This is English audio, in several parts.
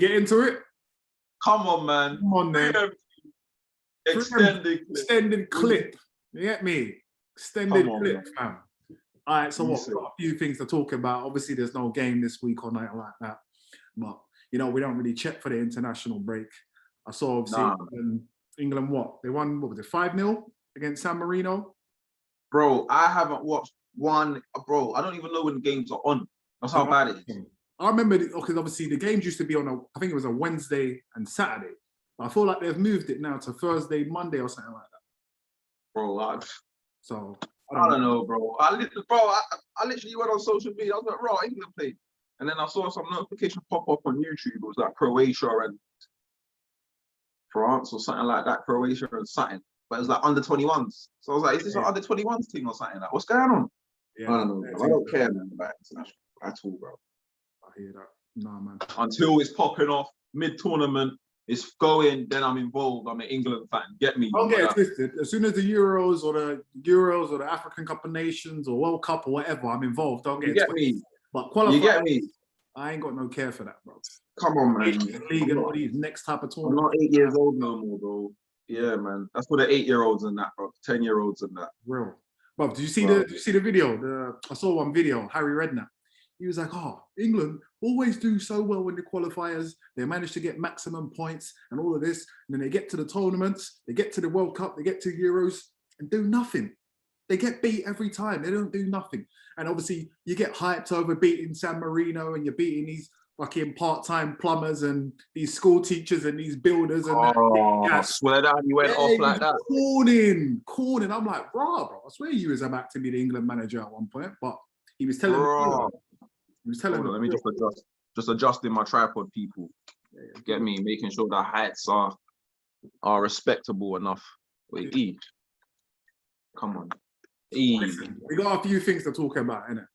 Get into it. Come on, man. Come on, then. Extended clip. You get me? Extended clip, fam. All right, so what? We've got a few things to talk about. Obviously, there's no game this week or nothing like that. But, you know, we don't really check for the international break. I saw, obviously, England what? They won, what was it, 5-0 against San Marino? Bro, I haven't watched one. Bro, I don't even know when the games are on. That's how bad it is. I remember, because obviously the games used to be on, I think it was a Wednesday and Saturday. But I feel like they've moved it now to Thursday, Monday or something like that. Bro, I don't know, bro. I literally went on social media. I was like, right, England played. And then I saw some notification pop up on YouTube. It was like Croatia and France or something like that. Croatia and something. But it was like under 21s. So I was like, is this an under 21s thing or something? Like, what's going on? Yeah, I don't know. I don't care, man, about international at all, bro. I hear that. Nah, man. Until it's popping off mid-tournament, it's going, then I'm involved. I'm an England fan. Get me? Don't get it twisted. As soon as the Euros or the African Cup of Nations or World Cup or whatever, I'm involved. Don't get it twisted. Me? But qualify. You get me? I ain't got no care for that, bro. Come on, man. League and all these next type of tournaments. I'm not 8 years old no more, bro. Yeah, man. That's for the 8-year-olds and that, bro. 10-year-olds and that. Real. Bro, did you see the video? I saw one video, Harry Redknapp. He was like, England always do so well in the qualifiers. They manage to get maximum points and all of this. And then they get to the tournaments, they get to the World Cup, they get to Euros and do nothing. They get beat every time. They don't do nothing. And obviously you get hyped over beating San Marino and you're beating these fucking part-time plumbers and these school teachers and these builders. And I swear that you went off like that. Corning. I'm like, bro, I swear you was about to be the England manager at one point, but he was telling me. He was telling me. Let me just adjusting my tripod, people. Get me, making sure the heights are respectable enough. Wait, E. Come on. E. We got a few things to talk about, innit?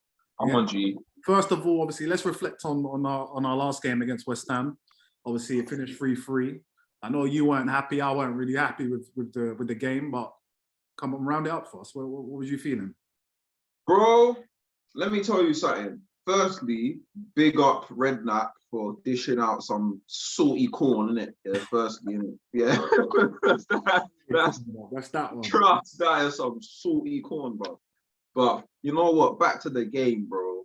Come on, G. First of all, obviously, let's reflect on our last game against West Ham. Obviously, it finished 3-3. I know you weren't happy. I weren't really happy with the game, but come on, round it up for us. What was you feeling? Bro, let me tell you something. Firstly, big up Redknapp for dishing out some salty corn, innit? Yeah, firstly, innit? Yeah. that's that one. Trust, that is some salty corn, bro. But you know what? Back to the game, bro.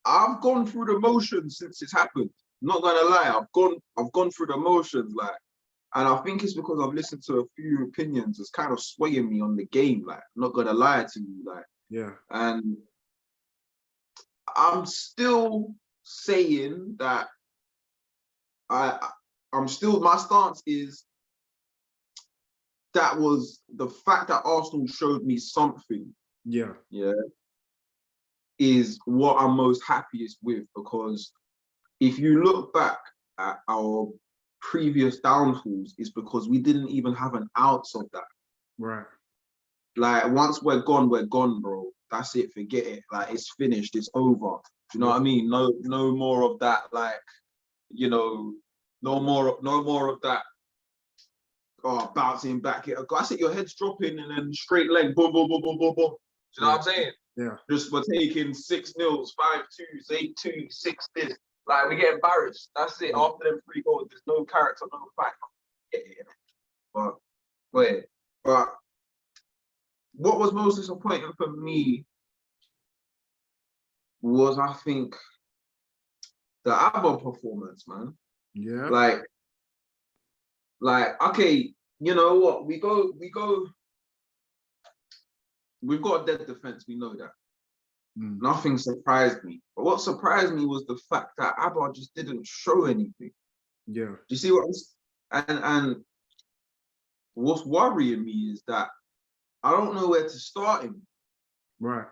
I've gone through the motions since it's happened. Not gonna lie, I've gone through the motions, like, and I think it's because I've listened to a few opinions that's kind of swaying me on the game, like, I'm not gonna lie to you, like. Yeah. And I'm still saying that my stance is that was the fact that Arsenal showed me something. Yeah. Yeah. Is what I'm most happiest with, because if you look back at our previous downfalls, it's because we didn't even have an ounce of that. Right. Like, once we're gone, bro. That's it, forget it. Like, it's finished, it's over. Do you know what I mean? No more of that, like, you know, no more of that. Bouncing back. I see your head's dropping and then straight leg, boom, boom, boom, boom, boom, boom. Do you know what I'm saying? Yeah. Just we're taking 6-0s, 5-2s, 8-2s, 6 this. Like, we get embarrassed. That's it. After them 3 goals, there's no character, no fight. Yeah. But what was most disappointing for me was, I think, the Auba performance, man. Yeah. Like, okay, you know what? We've got a dead defense, we know that. Nothing surprised me. But what surprised me was the fact that Auba just didn't show anything. Yeah. Do you see what I'm saying? And what's worrying me is that I don't know where to start him. Right.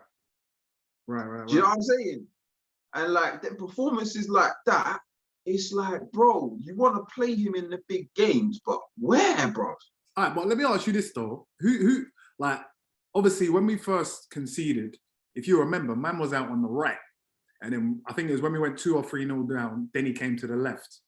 Do you know what I'm saying? And like, the performances like that, it's like, bro, you want to play him in the big games, but where, bro? All right, but let me ask you this though. Who like, obviously when we first conceded, if you remember, man was out on the right. And then I think it was when we went 2 or 3-0 down, then he came to the left.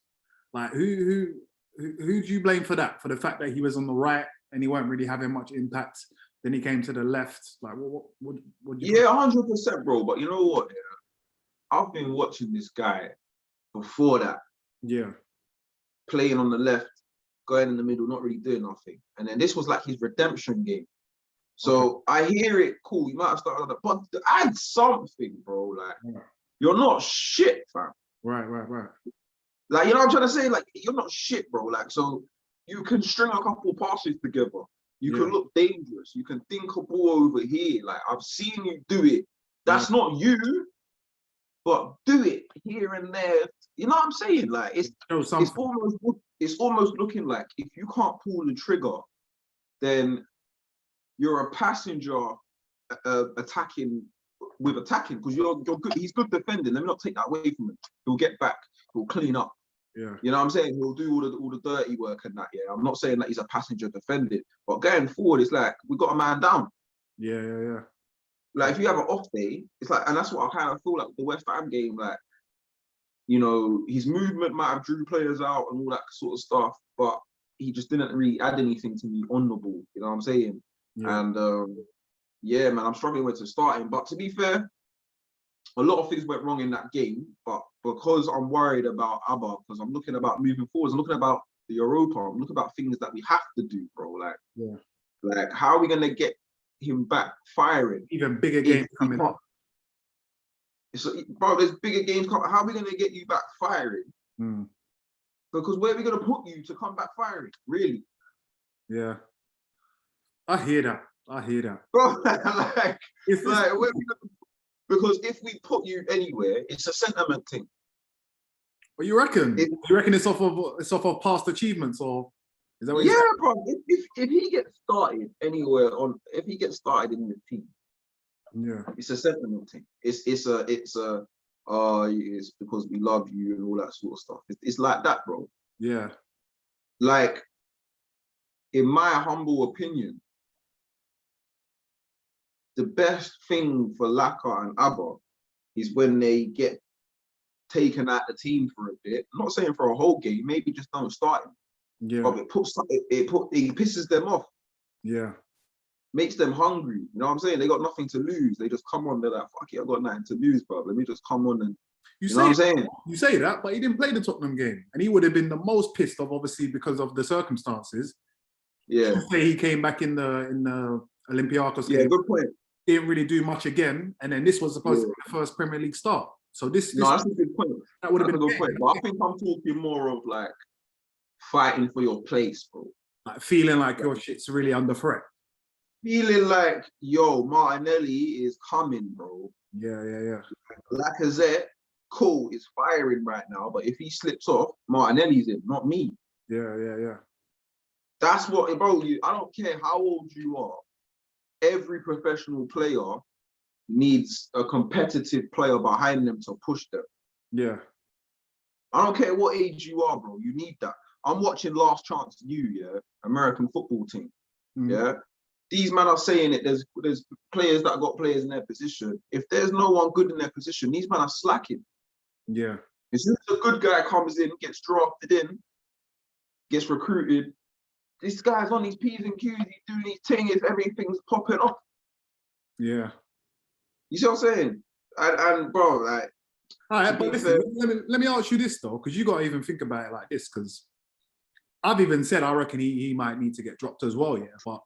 Like, who do you blame for that? For the fact that he was on the right and he weren't really having much impact. Then he came to the left. Like, what do you? Yeah, 100%, bro. But you know what? Yeah? I've been watching this guy before that. Yeah. playing on the left, going in the middle, not really doing nothing. And then this was like his redemption game. So I hear it, cool. You might have started on that, but add something, bro. Like you're not shit, fam. Right. Like, you know what I'm trying to say? Like, you're not shit, bro. Like, so you can string a couple passes together. You can look dangerous. You can think a ball over here. Like, I've seen you do it. That's not you, but do it here and there. You know what I'm saying? Like, it's almost looking like if you can't pull the trigger, then you're a passenger attacking because you're good. He's good defending. Let me not take that away from him. He'll get back. He'll clean up. Yeah. You know what I'm saying? He'll do all the dirty work and that. Yeah. I'm not saying that he's a passenger defending, but going forward, it's like we got a man down. Yeah. Like if you have an off day, it's like, and that's what I kind of feel like the West Ham game. Like, you know, his movement might have drew players out and all that sort of stuff, but he just didn't really add anything to me on the ball. You know what I'm saying? Yeah. And yeah, man, I'm struggling with to start him. But to be fair, a lot of things went wrong in that game. But because I'm worried about Auba, because I'm looking about moving forwards, I'm looking about the Europa, I'm looking about things that we have to do, bro. Like how are we gonna get him back firing? Even bigger games coming up. So, bro, there's bigger games coming. How are we gonna get you back firing? Because where are we gonna put you to come back firing? Really? Yeah. I hear that. Bro, because if we put you anywhere, it's a sentiment thing. What you reckon? You reckon it's off of past achievements, or is that what you're saying? Bro. If he gets started anywhere if he gets started in the team, it's a sentiment thing. It's because we love you and all that sort of stuff. It's like that, bro. Yeah. Like, in my humble opinion, the best thing for Laka and Auba is when they get taken out the team for a bit. I'm not saying for a whole game, maybe just don't start him. Yeah. But it pisses them off. Yeah. Makes them hungry. You know what I'm saying? They got nothing to lose. They just come on, they're like, fuck it, I got nothing to lose, bro. Let me just come on and you know what I'm saying? You say that, but he didn't play the Tottenham game. And he would have been the most pissed off, obviously, because of the circumstances. Yeah. To say he came back in the Olympiacos game. Yeah, good point. Didn't really do much again, and then this was supposed to be the first Premier League start. So this that's a good point. That would have been a good point. But I think I'm talking more of like fighting for your place, bro. Like feeling like your shit's really under threat. Feeling like, yo, Martinelli is coming, bro. Yeah. Lacazette, cool, is firing right now, but if he slips off, Martinelli's in, not me. Yeah. That's what, bro. I don't care how old you are. Every professional player needs a competitive player behind them to push them. Yeah. I don't care what age you are, bro. You need that. I'm watching Last Chance U, American football team. Yeah. These men are saying it. There's players that got players in their position. If there's no one good in their position, these men are slacking. Yeah. As soon as a good guy comes in, gets drafted in, gets recruited, this guy's on his P's and Q's, he's doing his thing if everything's popping off. Yeah. You see what I'm saying? And bro, like. All right, but listen, let me ask you this though, because you got to even think about it like this, because I've even said I reckon he might need to get dropped as well, yeah. But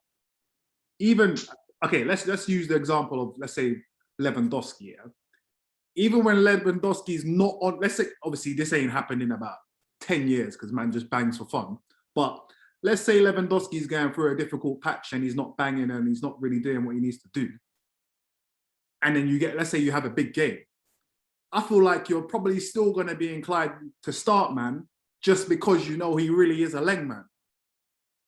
even, okay, let's use the example of, let's say, Lewandowski, yeah. Even when Lewandowski's not on, let's say, obviously this ain't happened in about 10 years because man just bangs for fun. But let's say Lewandowski's going through a difficult patch and he's not banging and he's not really doing what he needs to do. And then you get, let's say you have a big game. I feel like you're probably still going to be inclined to start, man, just because you know he really is a leg man.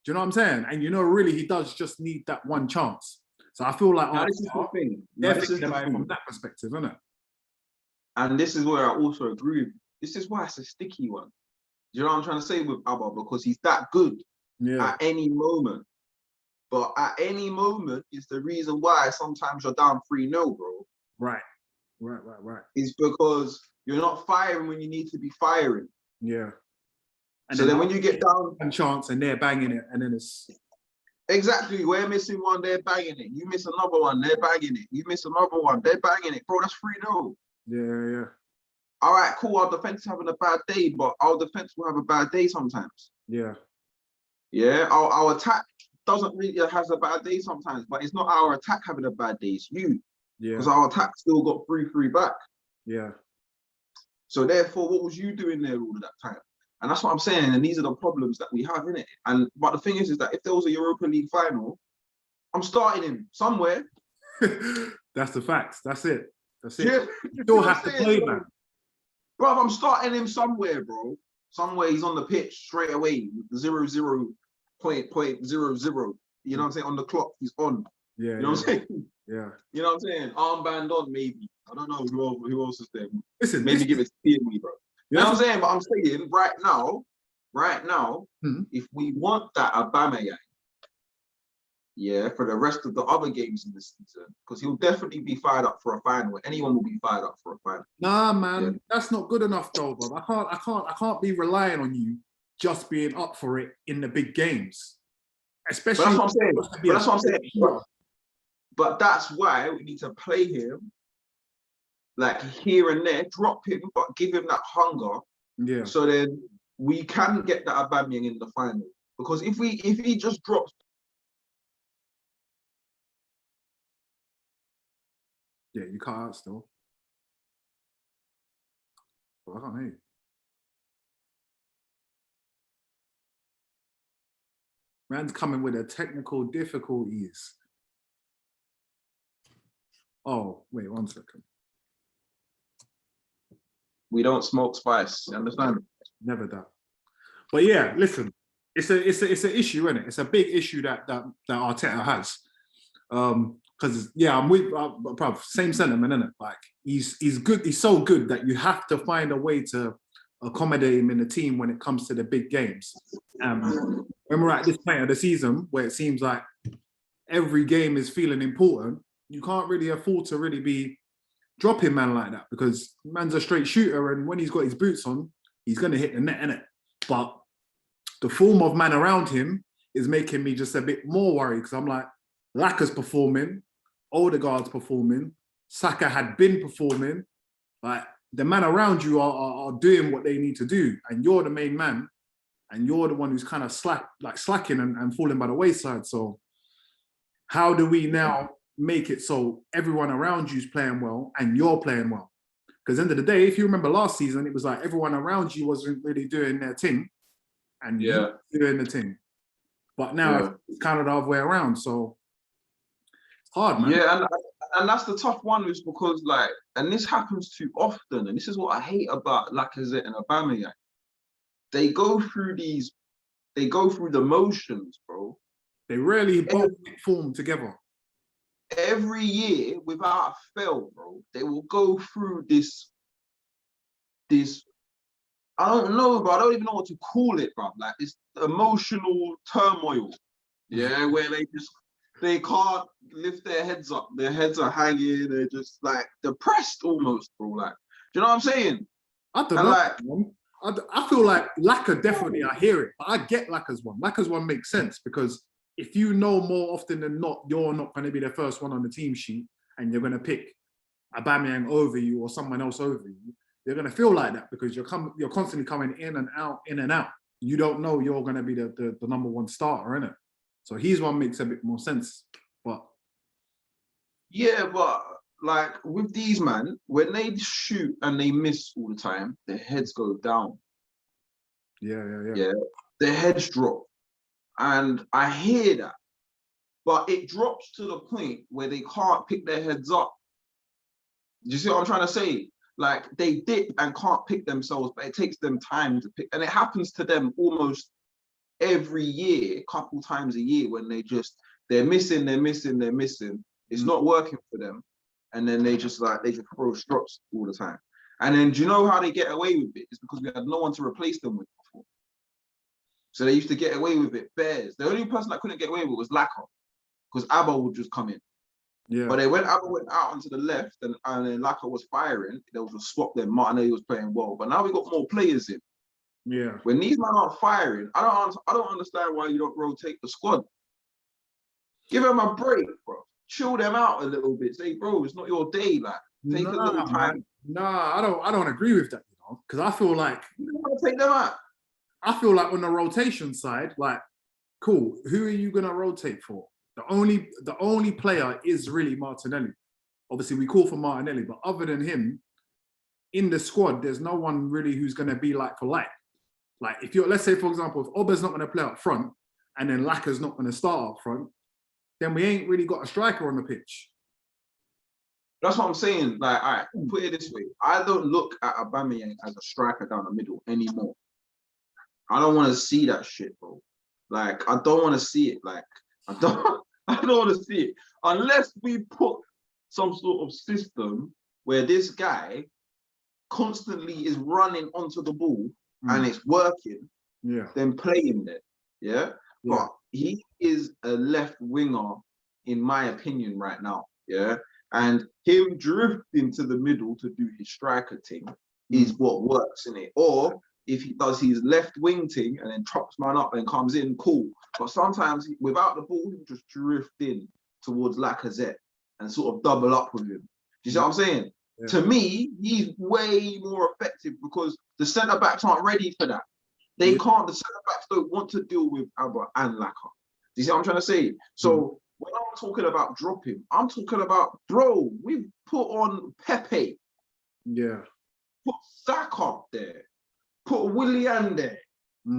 Do you know what I'm saying? And you know, really, he does just need that one chance. So I feel like this is the thing. They're thinking about it from that perspective, isn't it? And this is where I also agree. This is why it's a sticky one. Do you know what I'm trying to say with Auba? Because he's that good at any moment. But at any moment is the reason why sometimes you're down 3-0, bro. Right. It's because you're not firing when you need to be firing. Yeah. And so then when you get down one chance and they're banging it, and then it's exactly, we're missing one, they're banging it. You miss another one, they're banging it. You miss another one, they're banging it. Bro, that's 3-0. Yeah. all right, cool, our defense is having a bad day, but our defense will have a bad day sometimes. Yeah. Yeah, our attack doesn't really has a bad day sometimes, but it's not our attack having a bad day, it's you. Yeah. Because our attack still got 3-3 back. Yeah. So therefore, what was you doing there all of that time? And that's what I'm saying. And these are the problems that we have in it. And but the thing is that if there was a Europa League final, I'm starting him somewhere. That's the facts. That's it. That's it. Yeah. You still have to play, man. Bro, I'm starting him somewhere, bro. Somewhere he's on the pitch straight away. 0.00. You know what I'm saying? On the clock, he's on. Yeah. You know what I'm saying? Yeah. You know what I'm saying? Armband on, maybe. I don't know who else is there. Listen, maybe give it to Tierney, bro. You know what I'm saying? But I'm saying right now, if we want that Aubameyang, yeah, for the rest of the other games in the season, because he'll definitely be fired up for a final. Anyone will be fired up for a final. Nah, man, that's not good enough, though, bro. I can't be relying on you just being up for it in the big games, especially. But that's what I'm saying. But that's why we need to play him like here and there, drop him, but give him that hunger. Yeah. So then we can get that Aubameyang in the final. Because if he just drops. Yeah, you cut out still. Well, I can't hear you. Man's coming with the technical difficulties. Oh, wait 1 second. We don't smoke spice. You understand? Never that. But yeah, listen, it's an issue, isn't it? It's a big issue that Arteta has. Because yeah, I'm with bruv, same sentiment, innit? Like he's good. He's so good that you have to find a way to accommodate him in the team when it comes to the big games. When we're at this point of the season where it seems like every game is feeling important, you can't really afford to really be dropping man like that, because man's a straight shooter, and when he's got his boots on, he's gonna hit the net, innit? But the form of man around him is making me just a bit more worried, because I'm like, Laka's performing, Odegaard's performing, Saka had been performing. Like the man around you are doing what they need to do, and you're the main man, and you're the one who's kind of slacking and falling by the wayside. So how do we now make it so everyone around you's playing well and you're playing well? Because at the end of the day, if you remember last season, it was like everyone around you wasn't really doing their thing, and you're doing the thing. But now it's kind of the other way around. So hard, man. Yeah, and that's the tough one, is because like, and this happens too often, and this is what I hate about Lacazette and Aubameyang. They go through the motions, bro. They rarely both form together. Every year, without fail, bro, they will go through this. I don't know, bro. I don't even know what to call it, bro. Like this emotional turmoil. Yeah, where they can't lift their heads up. Their heads are hanging. They're just like depressed almost, bro. Like, do you know what I'm saying? I don't know. Like, I feel like Laka definitely, I hear it, but I get Laka's one. Laka's one makes sense, because if you know more often than not, you're not going to be the first one on the team sheet, and you're going to pick Aubameyang over you or someone else over you, you're going to feel like that, because you're constantly coming in and out, in and out. You don't know you're going to be the number one starter, innit? So his one makes a bit more sense. But yeah, but like with these man, when they shoot and they miss all the time, their heads go down. Yeah, their heads drop. And I hear that. But it drops to the point where they can't pick their heads up. Do you see what I'm trying to say? Like they dip and can't pick themselves, but it takes them time to pick. And it happens to them almost every year, a couple times a year, when they're missing. It's not working for them. And then they just throw strops all the time. And then do you know how they get away with it? It's because we had no one to replace them with before. So they used to get away with it. Bears. The only person that couldn't get away with it was Laka, because Auba would just come in. yeah. But when Auba went out onto the left and then Laka was firing, there was a swap there. Martinelli was playing well. But now we got more players in. Yeah. When these men aren't firing, I don't understand why you don't rotate the squad. Give them a break, bro. Chill them out a little bit. Say, bro, it's not your day. Like, Take a little time. Nah, I don't agree with that, you know, because I feel like Take them out. on the rotation side, like, cool, who are you gonna rotate for? The only player is really Martinelli. Obviously, we call for Martinelli, but other than him, in the squad, there's no one really who's gonna be like for like. Like, if you're, let's say, for example, if Auba's not gonna play up front and then Laka's not gonna start up front, then we ain't really got a striker on the pitch. That's what I'm saying. Like, all right, put it this way. I don't look at Aubameyang as a striker down the middle anymore. I don't want to see that shit, bro. Like, I don't want to see it. Like, I don't want to see it. Unless we put some sort of system where this guy constantly is running onto the ball and it's working, then play him there. Yeah? But he is a left winger, in my opinion, right now. Yeah. And him drifting to the middle to do his striker thing is what works in it. Or if he does his left wing thing and then chops man up and comes in, cool. But sometimes without the ball, he'll just drift in towards Lacazette and sort of double up with him. Do you see what I'm saying? Yeah. To me, he's way more effective because the centre backs aren't ready for that. They can't. The centre backs don't want to deal with Auba and Laka. Do you see what I'm trying to say? So when I'm talking about dropping, I'm talking about, bro, we've put on Pepe. Yeah. Put Saka there. Put Willian there.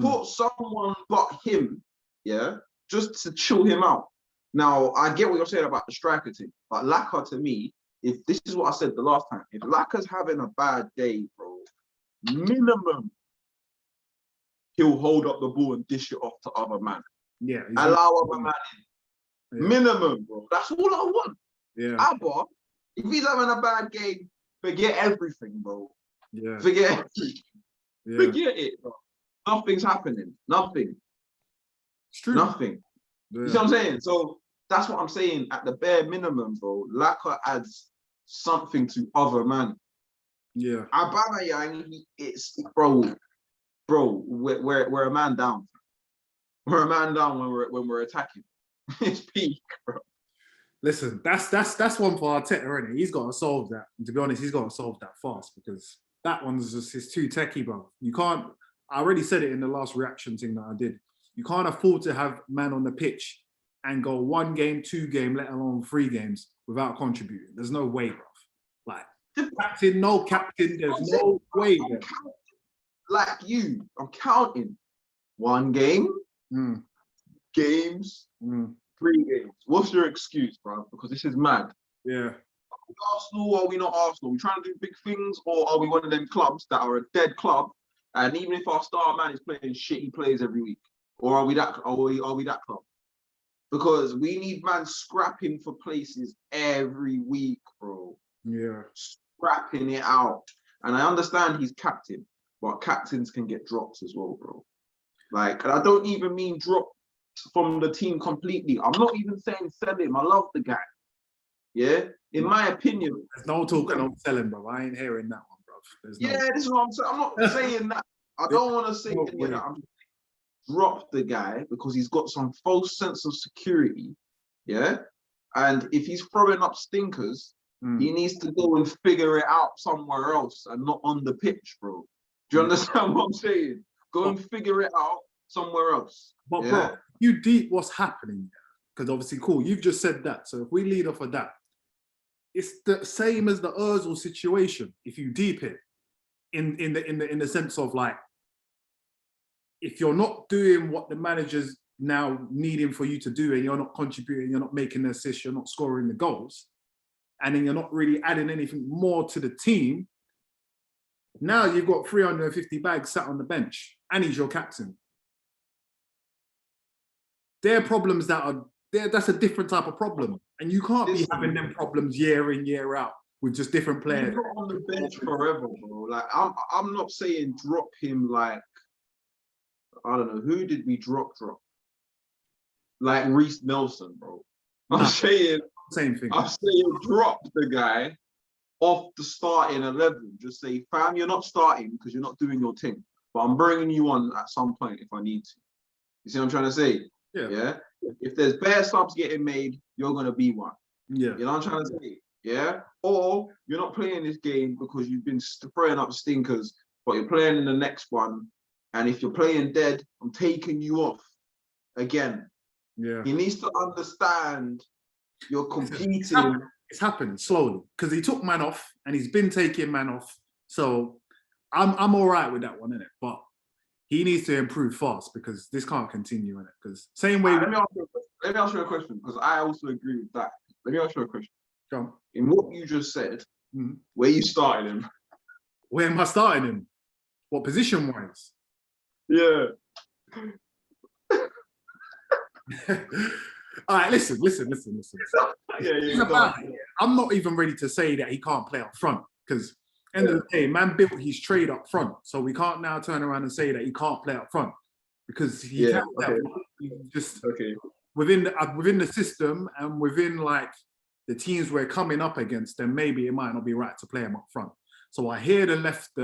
Put someone but him, yeah, just to chill him out. Now, I get what you're saying about the striker team, but Laka, to me, if this is what I said the last time, if Laka's having a bad day, bro, minimum, he'll hold up the ball and dish it off to other man. Yeah. Allow other man in. Yeah. Minimum, bro. That's all I want. Yeah. Auba, if he's having a bad game, forget everything, bro. Yeah. Forget everything. Yeah. Forget it, bro. Nothing's happening. Nothing. It's true. Nothing. Yeah. You see what I'm saying? So that's what I'm saying. At the bare minimum, bro, Laka adds something to other man. Yeah. Aubameyang, it's bro, we're a man down. We're a man down when we're attacking. It's peak, bro. Listen, that's one for Arteta, isn't it? He's got to solve that. And to be honest, he's got to solve that fast because that one's just it's too techie, bro. You can't. I already said it in the last reaction thing that I did. You can't afford to have man on the pitch and go 1 game, 2 game, let alone 3 games without contributing. There's no way, bro. Like captain, no captain. There's no way, bro. Like you, I'm counting 1 game, games, 3 games. What's your excuse, bro? Because this is mad. Yeah. Are we Arsenal or are we not Arsenal? Are we trying to do big things or are we one of them clubs that are a dead club? And even if our star man is playing shit, he plays every week. Or are we that club? Because we need man scrapping for places every week, bro. Yeah. Scrapping it out. And I understand he's captain, but captains can get dropped as well, bro. Like, and I don't even mean drop from the team completely. I'm not even saying sell him. I love the guy. Yeah? In my opinion. There's no talking of selling, bro. I ain't hearing that one, bro. This is what I'm saying. I'm not saying that. I don't want to say any of that. I'm just drop the guy because he's got some false sense of security. Yeah? And if he's throwing up stinkers, he needs to go and figure it out somewhere else and not on the pitch, bro. Do you understand what I'm saying? Go and figure it out somewhere else. But bro, you deep what's happening there. Because obviously, cool, you've just said that. So if we lead off of that, it's the same as the Ozil situation. If you deep it, in the sense of like, if you're not doing what the manager's now needing for you to do, and you're not contributing, you're not making the assists, you're not scoring the goals, and then you're not really adding anything more to the team. Now you've got 350 bags sat on the bench, and he's your captain. They're problems that are there. That's a different type of problem, and you can't be having them problems year in, year out with just different players. He's not on the bench forever, bro. Like I'm not saying drop him. Like I don't know who did we drop? Like Reece Nelson, bro. I'm saying same thing. I'm saying drop the guy off the starting 11. Just say, fam, you're not starting because you're not doing your thing, but I'm bringing you on at some point if I need to. You see what I'm trying to say? Yeah. If there's bare subs getting made, you're gonna be one. Yeah. You know what I'm trying to say? yeah? Or you're not playing this game because you've been throwing up stinkers, but you're playing in the next one. And if you're playing dead, I'm taking you off again. Yeah. He needs to understand you're competing. It's happening slowly because he took man off and he's been taking man off. So I'm all right with that one, innit? But he needs to improve fast because this can't continue, innit? Because same way. Let me ask you a question because I also agree with that. Let me ask you a question. Go on. In what you just said, where you started him? Where am I starting him? What position wise? Yeah. All right, listen. Yeah, I'm not even ready to say that he can't play up front because end of the day, man built his trade up front. So we can't now turn around and say that he can't play up front because he can't play up front. He's just within the system and within like the teams we're coming up against, then maybe it might not be right to play him up front. So I hear the left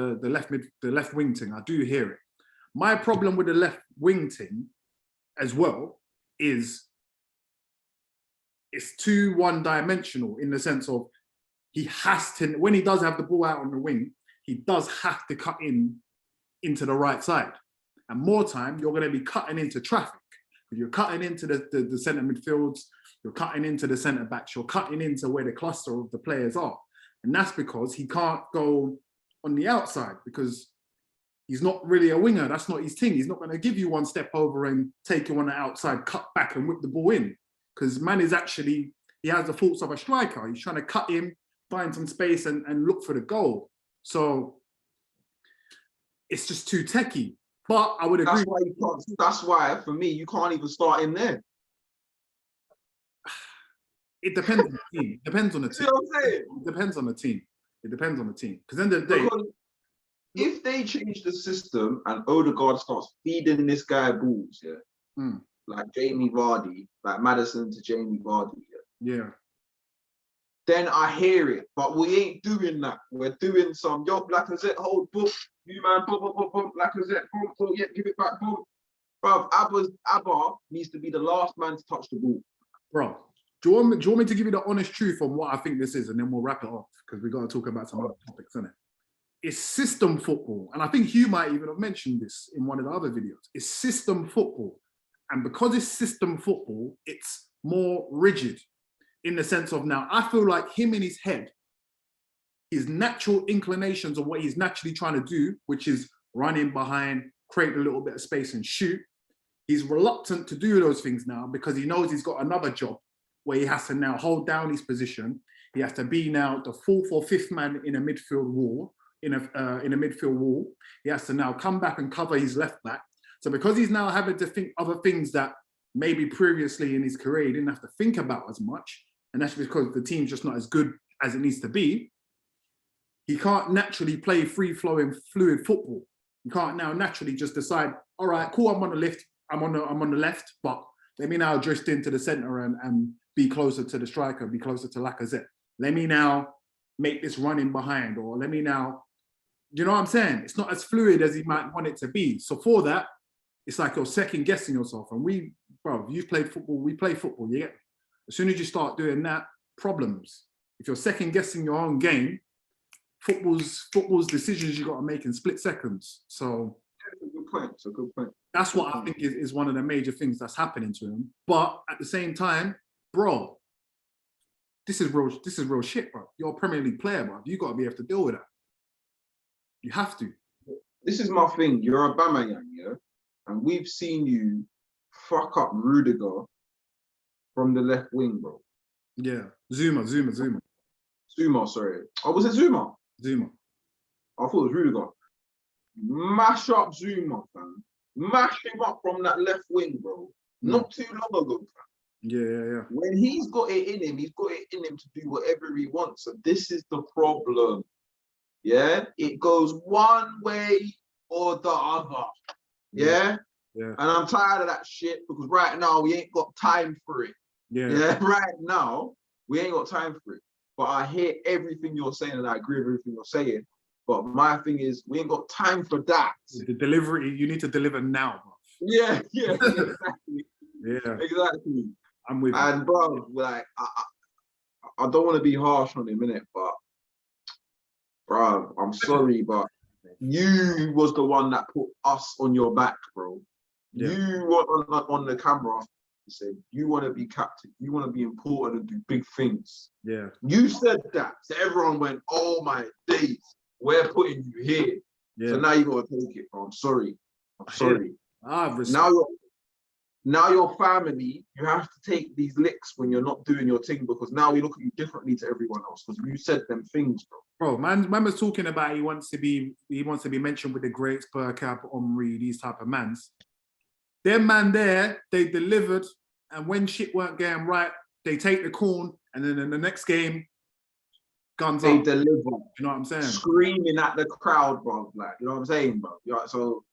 wing thing. I do hear it. My problem with the left wing thing as well is it's too one-dimensional in the sense of he has to, when he does have the ball out on the wing, he does have to cut into the right side. And more time, you're going to be cutting into traffic. You're cutting into the centre midfields, you're cutting into the centre backs, you're cutting into where the cluster of the players are. And that's because he can't go on the outside because he's not really a winger. That's not his thing. He's not going to give you one step over and take you on the outside, cut back and whip the ball in. Because man is actually, he has the faults of a striker. He's trying to cut in, find some space and look for the goal. So it's just too techie. But I would agree. That's why for me, you can't even start him there. It depends on the team. It depends on the team. See what I'm saying? It depends on the team. It depends on the team. Because at the end of the day, because if they change the system and Odegaard starts feeding this guy balls, like Jamie Vardy, like Maddison to Jamie Vardy, then I hear it. But we ain't doing that. We're doing some, Lacazette, hold, boom, you man, boom, Lacazette, boom, yeah, give it back, boom. Bruv, Auba needs to be the last man to touch the ball. Bro, do you want me to give you the honest truth on what I think this is, and then we'll wrap it off because we got to talk about some other topics, innit? It's system football, and I think Hugh might even have mentioned this in one of the other videos. It's system football, and because it's system football, it's more rigid in the sense of now I feel like him in his head, his natural inclinations of what he's naturally trying to do, which is run in behind, create a little bit of space and shoot. He's reluctant to do those things now because he knows he's got another job where he has to now hold down his position. He has to be now the fourth or fifth man in a midfield wall. In a midfield wall, he has to now come back and cover his left back. So because he's now having to think other things that maybe previously in his career he didn't have to think about as much, and that's because the team's just not as good as it needs to be, he can't naturally play free-flowing, fluid football. You can't now naturally just decide, all right, cool, I'm on the left, but let me now drift into the centre and be closer to the striker, be closer to Lacazette. Let me now make this run in behind, or let me now, you know what I'm saying? It's not as fluid as he might want it to be. So for that, it's like you're second guessing yourself. And you've played football, we play football, you get me? As soon as you start doing that, problems. If you're second guessing your own game, football's decisions you got to make in split seconds. So it's a good point. It's a good point. That's what I think is one of the major things that's happening to him. But at the same time, bro, this is real shit, bro. You're a Premier League player, bro. You got to be able to deal with that. You have to. This is my thing. You're Aubameyang, yeah? And we've seen you fuck up Rudiger from the left wing, bro. Yeah. Zuma, sorry. Oh, was it Zuma? Zuma. I thought it was Rudiger. Mash up Zuma, fam. Mash him up from that left wing, bro. Not too long ago, fam. Yeah. When he's got it in him, he's got it in him to do whatever he wants. And this is the problem. Yeah? It goes one way or the other. Yeah? Yeah. And I'm tired of that shit because right now we ain't got time for it. Yeah? Right now, we ain't got time for it. But I hear everything you're saying and I agree with everything you're saying. But my thing is, we ain't got time for that. The delivery, you need to deliver now, bro. Yeah, exactly. Yeah. Exactly. I'm with you. And bro, like, I don't want to be harsh on him, innit? But, bro, I'm sorry, but you was the one that put us on your back, bro. Yeah. You were on the camera. You said you want to be captain, you want to be important and do big things. Yeah. You said that, so everyone went, "Oh my days, we're putting you here." Yeah. So now you gotta take it, bro. I'm sorry. I'm sorry. Now Now your family, you have to take these licks when you're not doing your thing, because now we look at you differently to everyone else because you said them things, bro. Man was talking about he wants to be mentioned with the greats, Bergkamp, Omri, these type of mans. Them man there, they delivered, and when shit weren't going right, they take the corn, and then in the next game, guns They up. deliver. You know what I'm saying? Screaming at the crowd, bro. Like, you know what I'm saying, bro? Yeah, so,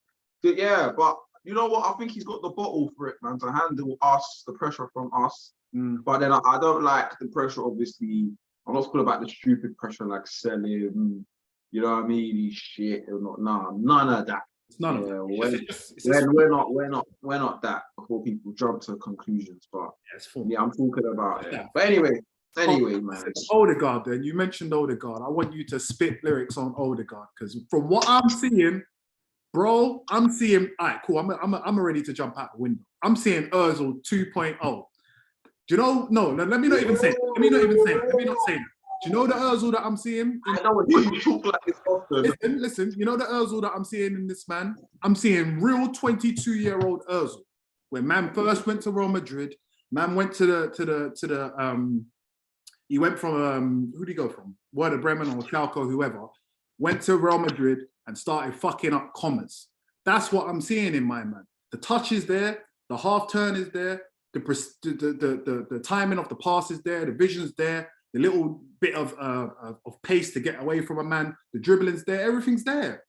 yeah, but you know what? I think he's got the bottle for it, man, to handle us, the pressure from us. But then I don't like the pressure, obviously. I'm not talking about the stupid pressure like selling, you know what I mean? These shit or not. Nah, none of that. It's none of that. We're not that before people jump to conclusions. But yeah, I'm talking about it. But anyway, man. Odegaard, then you mentioned Odegaard. I want you to spit lyrics on Odegaard, because from what I'm seeing, bro, I'm seeing. All right, cool. I'm ready to jump out the window. I'm seeing Ozil 2.0. Do you know? No, let me not even say. Let me not say that. Do you know the Ozil that I'm seeing? I know you talk like this often. Listen. You know the Ozil that I'm seeing in this man? I'm seeing real 22-year-old Ozil. When man first went to Real Madrid, man went to the he went from who did he go from? Werder Bremen or Schalke, whoever. Went to Real Madrid and started fucking up commas. That's what I'm seeing in my man. The touch is there, the half turn is there, the timing of the pass is there, the vision's there, the little bit of pace to get away from a man, the dribbling's there, everything's there.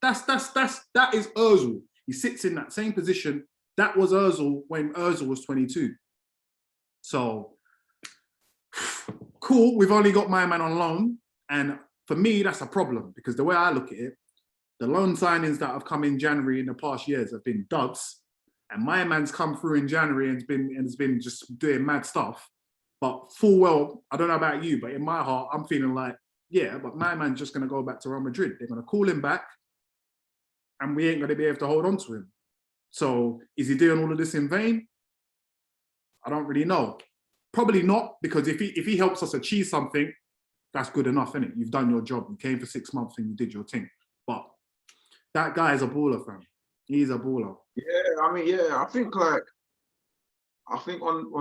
That is Ozil. He sits in that same position. That was Ozil when Ozil was 22. So cool, we've only got my man on loan, and for me that's a problem, because the way I look at it, the loan signings that have come in January in the past years have been duds, and my man's come through in January and has been just doing mad stuff. But full well, I don't know about you, but in my heart, I'm feeling like, yeah, but my man's just going to go back to Real Madrid. They're going to call him back, and we ain't going to be able to hold on to him. So is he doing all of this in vain? I don't really know. Probably not, because if he helps us achieve something, that's good enough, isn't it? You've done your job. You came for 6 months and you did your thing. But that guy is a baller, fam. He's a baller. Yeah, I mean, yeah, I think on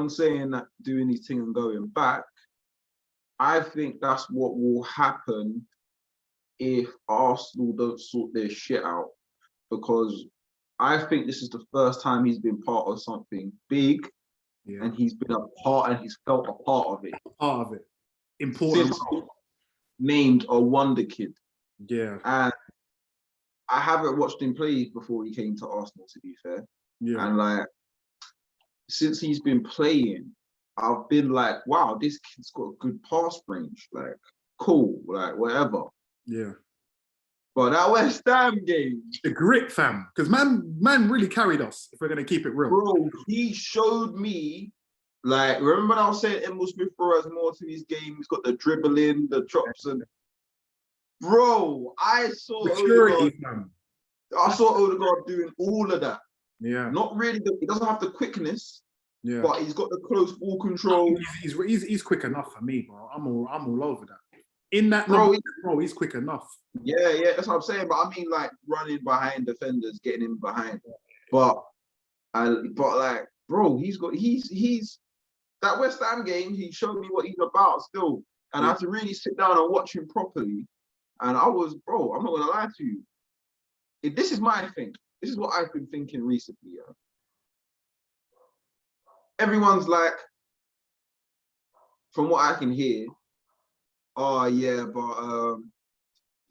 saying that, doing his thing and going back, I think that's what will happen if Arsenal don't sort their shit out, because I think this is the first time he's been part of something big, and he's been a part, and he's felt a part of it. Part of it. Important. Named a wonder kid. Yeah. And I haven't watched him play before he came to Arsenal, to be fair. Yeah. And like, since he's been playing, I've been like, wow, this kid's got a good pass range. Like, cool, like whatever. Yeah. But that West Ham game, the grit, fam, because man really carried us. If we're gonna keep it real, bro, he showed me. Like, remember when I was saying Emil Smith Rowe has more to his game? He's got the dribbling, the chops, and bro, I saw Odegaard. I saw Odegaard doing all of that. Yeah. Not really. He doesn't have the quickness. Yeah. But he's got the close ball control. He's quick enough for me, bro. I'm all over that. In that, bro, he's quick enough. Yeah, that's what I'm saying. But I mean, like, running behind defenders, getting in behind. But like, bro, he's that West Ham game. He showed me what he's about still, and I had to really sit down and watch him properly. And I was, bro, I'm not gonna lie to you. This is my thing. This is what I've been thinking recently. Yeah. Everyone's like, from what I can hear, oh yeah, but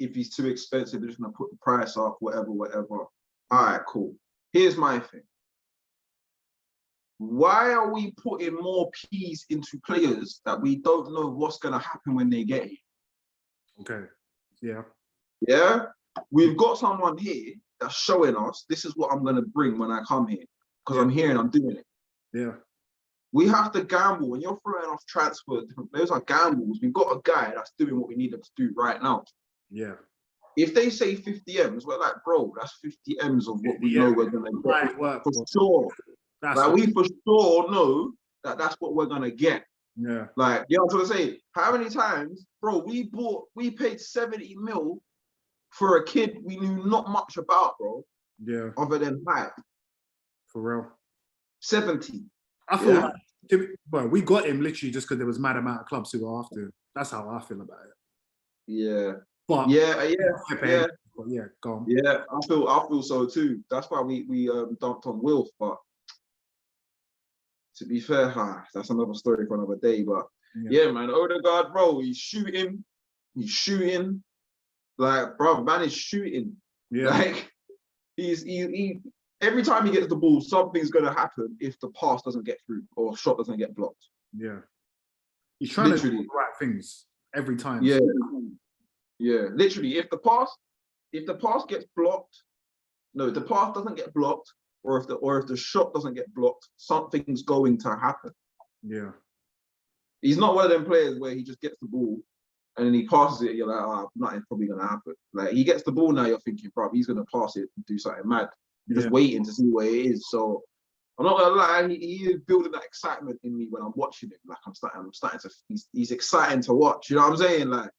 if he's too expensive, they're just gonna put the price up, whatever. All right, cool. Here's my thing. Why are we putting more P's into players that we don't know what's gonna happen when they get here? Okay. Yeah. Yeah. We've got someone here that's showing us this is what I'm gonna bring when I come here, because I'm here and I'm doing it. Yeah. We have to gamble. When you're throwing off transfer, those are gambles. We've got a guy that's doing what we need him to do right now. Yeah. If they say 50 M's, we're like, bro, that's 50 M's of what we know we're gonna get Right work, for bro. sure. That's Like what, we for sure know that that's what we're gonna get. yeah. Like, you know what I'm trying to say? How many times, bro, we paid 70 mil for a kid we knew not much about, bro, Yeah. other than hype. For real. 70. I feel like, well, we got him literally just because there was mad amount of clubs who were after him. That's how I feel about it. Yeah. But Yeah. but yeah, go on. Yeah, I feel so too. That's why we dumped on Wilf, but to be fair, that's another story for another day. But yeah, man, Odegaard, bro, he's shooting. Like, bro, man is shooting. Yeah. Like, he every time he gets the ball, something's gonna happen if the pass doesn't get through or shot doesn't get blocked. Yeah. He's trying to do the right things every time. Yeah. Yeah. Literally, if the pass gets blocked, no, if the pass doesn't get blocked, or if the shot doesn't get blocked, something's going to happen. Yeah. He's not one of them players where he just gets the ball and then he passes it, you're like, nothing's probably gonna happen. Like, he gets the ball now, you're thinking, bro, he's gonna pass it and do something mad. You're just waiting to see where it is. So I'm not gonna lie, he is building that excitement in me when I'm watching him. Like, I'm starting to he's exciting to watch. You know what I'm saying? Like,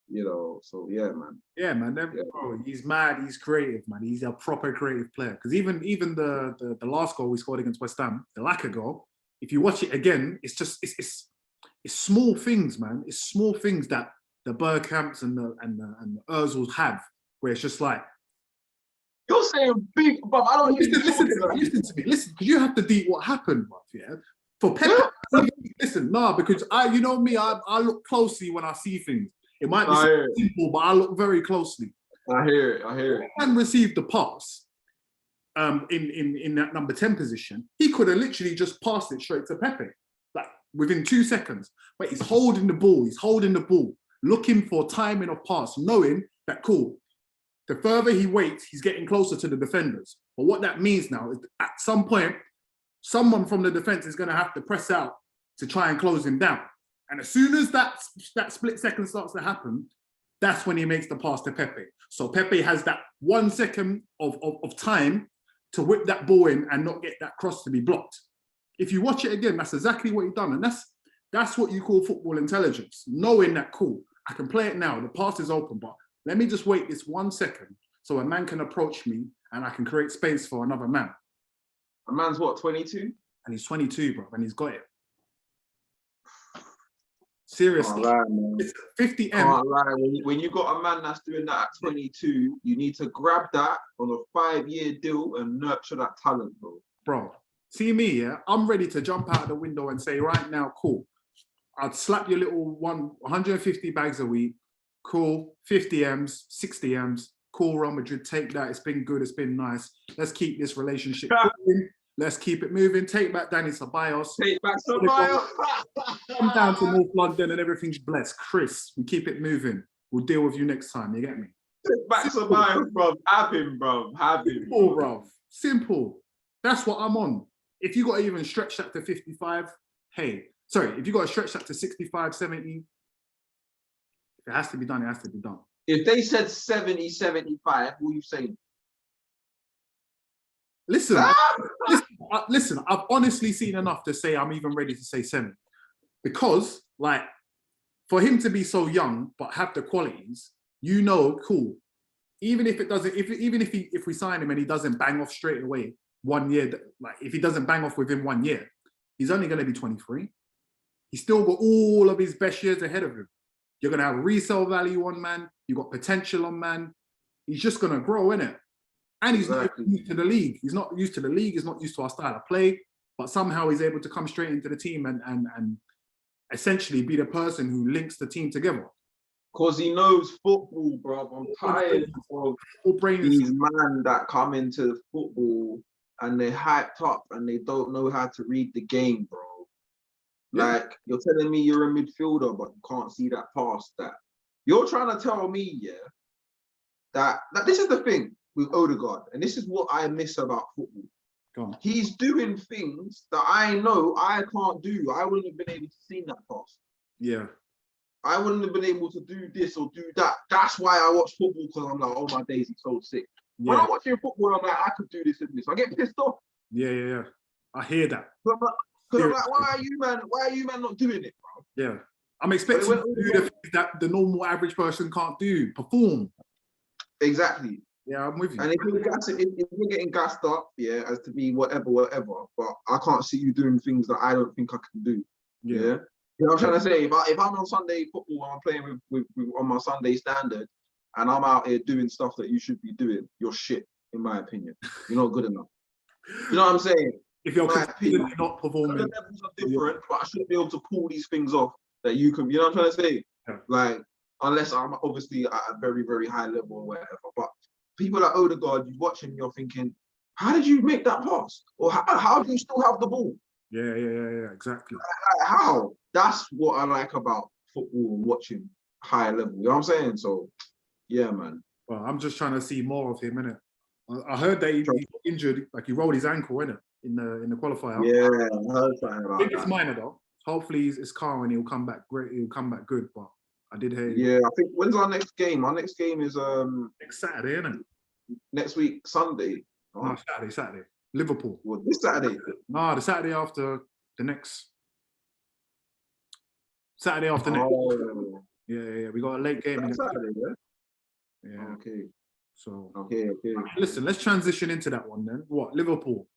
you know, so yeah, man. Yeah, man. Bro, he's mad. He's creative, man. He's a proper creative player. Because even the last goal we scored against West Ham, the Laka goal, if you watch it again, it's just it's small things, man. It's small things that the Bergkamps and the Ozils have, where it's just like, you're saying big, but I don't listen to me, because you have to deep what happened, bruv, yeah. For Pepe, listen, because you know me, I look closely when I see things. It might be simple, but I look very closely. I hear it. And received the pass in that number 10 position. He could have literally just passed it straight to Pepe, like within 2 seconds. But he's holding the ball, looking for timing of pass, knowing that, cool, the further he waits, he's getting closer to the defenders. But what that means now is at some point, someone from the defense is going to have to press out to try and close him down. And as soon as that split second starts to happen, that's when he makes the pass to Pepe. So Pepe has that 1 second of time to whip that ball in and not get that cross to be blocked. If you watch it again, that's exactly what he's done. And that's what you call football intelligence. Knowing that, cool, I can play it now, the pass is open, but let me just wait this 1 second so a man can approach me and I can create space for another man. A man's what, 22? And he's 22, bro, and he's got it. Seriously, it's 50 M. Can't lie. When you got a man that's doing that at 22, you need to grab that on a 5-year deal and nurture that talent, bro. Bro, see me, yeah? I'm ready to jump out of the window and say, right now, cool. I'd slap your little 150 bags a week. Cool, 50 M's, 60 M's. Cool, Real Madrid, take that. It's been good. It's been nice. Let's keep this relationship going. Let's keep it moving. Take back Danny Ceballos. Take back Ceballos. Come down to North London and everything's blessed. Chris, we keep it moving. We'll deal with you next time. You get me? Take back Ceballos, bro. Have him, bro. Have him. Simple, bro. Simple. That's what I'm on. If you got to even stretch that to 55, hey. Sorry, if you got to stretch that to 65, 70, if it has to be done, it has to be done. If they said 70, 75, what are you saying? Listen, listen, I've honestly seen enough to say I'm even ready to say 70. Because, like, for him to be so young but have the qualities, you know, cool. Even if it doesn't, if we sign him and he doesn't bang off straight away 1 year, like if he doesn't bang off within 1 year, he's only going to be 23. He's still got all of his best years ahead of him. You're going to have resale value on man. You've got potential on man. He's just going to grow, innit? And he's not used to the league. He's not used to the league. He's not used to our style of play. But somehow he's able to come straight into the team and essentially be the person who links the team together. Because he knows football, bro. I'm tired of these men that come into football and they're hyped up and they don't know how to read the game, bro. Yeah. Like, you're telling me you're a midfielder, but you can't see that pass. That you're trying to tell me, yeah, that this is the thing with Odegaard, and this is what I miss about football. Go on. He's doing things that I know I can't do. I wouldn't have been able to see that pass. Yeah. I wouldn't have been able to do this or do that. That's why I watch football, because I'm like, oh my days, he's so sick. When I'm watching football, I'm like, I could do this and this. I get pissed off. Yeah. I hear that. Because I'm like, why are you man not doing it, bro? Yeah. I'm expecting you to do the things that the normal average person can't do, perform. Exactly. Yeah, I'm with you. And if you're getting gassed up, yeah, as to be whatever, but I can't see you doing things that I don't think I can do. Yeah. You know what I'm trying to say? If I'm on Sunday football and I'm playing with on my Sunday standard and I'm out here doing stuff that you should be doing, you're shit, in my opinion. You're not good enough. You know what I'm saying? If you're opinion, not performing, the levels are different, but I shouldn't be able to pull these things off that you can. You know what I'm trying to say? Yeah. Like, unless I'm obviously at a very, very high level or whatever. But people like Odegaard, you watch him, you're thinking, how did you make that pass? Or how do you still have the ball? Yeah, exactly. Like, how? That's what I like about football and watching high level. You know what I'm saying? So, yeah, man. Well, I'm just trying to see more of him, innit? I heard that he got injured, like he rolled his ankle, innit? In the qualifier. Yeah, I heard something about I think it's minor though. Hopefully it's calm and he'll come back great. He'll come back good. But I did hear. Yeah, I think when's our next game? Our next game is next Saturday, isn't it? Next week, Sunday. Oh. No, Saturday. Liverpool. Well, this Saturday. No, the Saturday after the next. Saturday after next. Oh. Yeah. We got a late game. That's Saturday, yeah. Yeah. Okay. So. Okay. Listen, let's transition into that one then. What, Liverpool?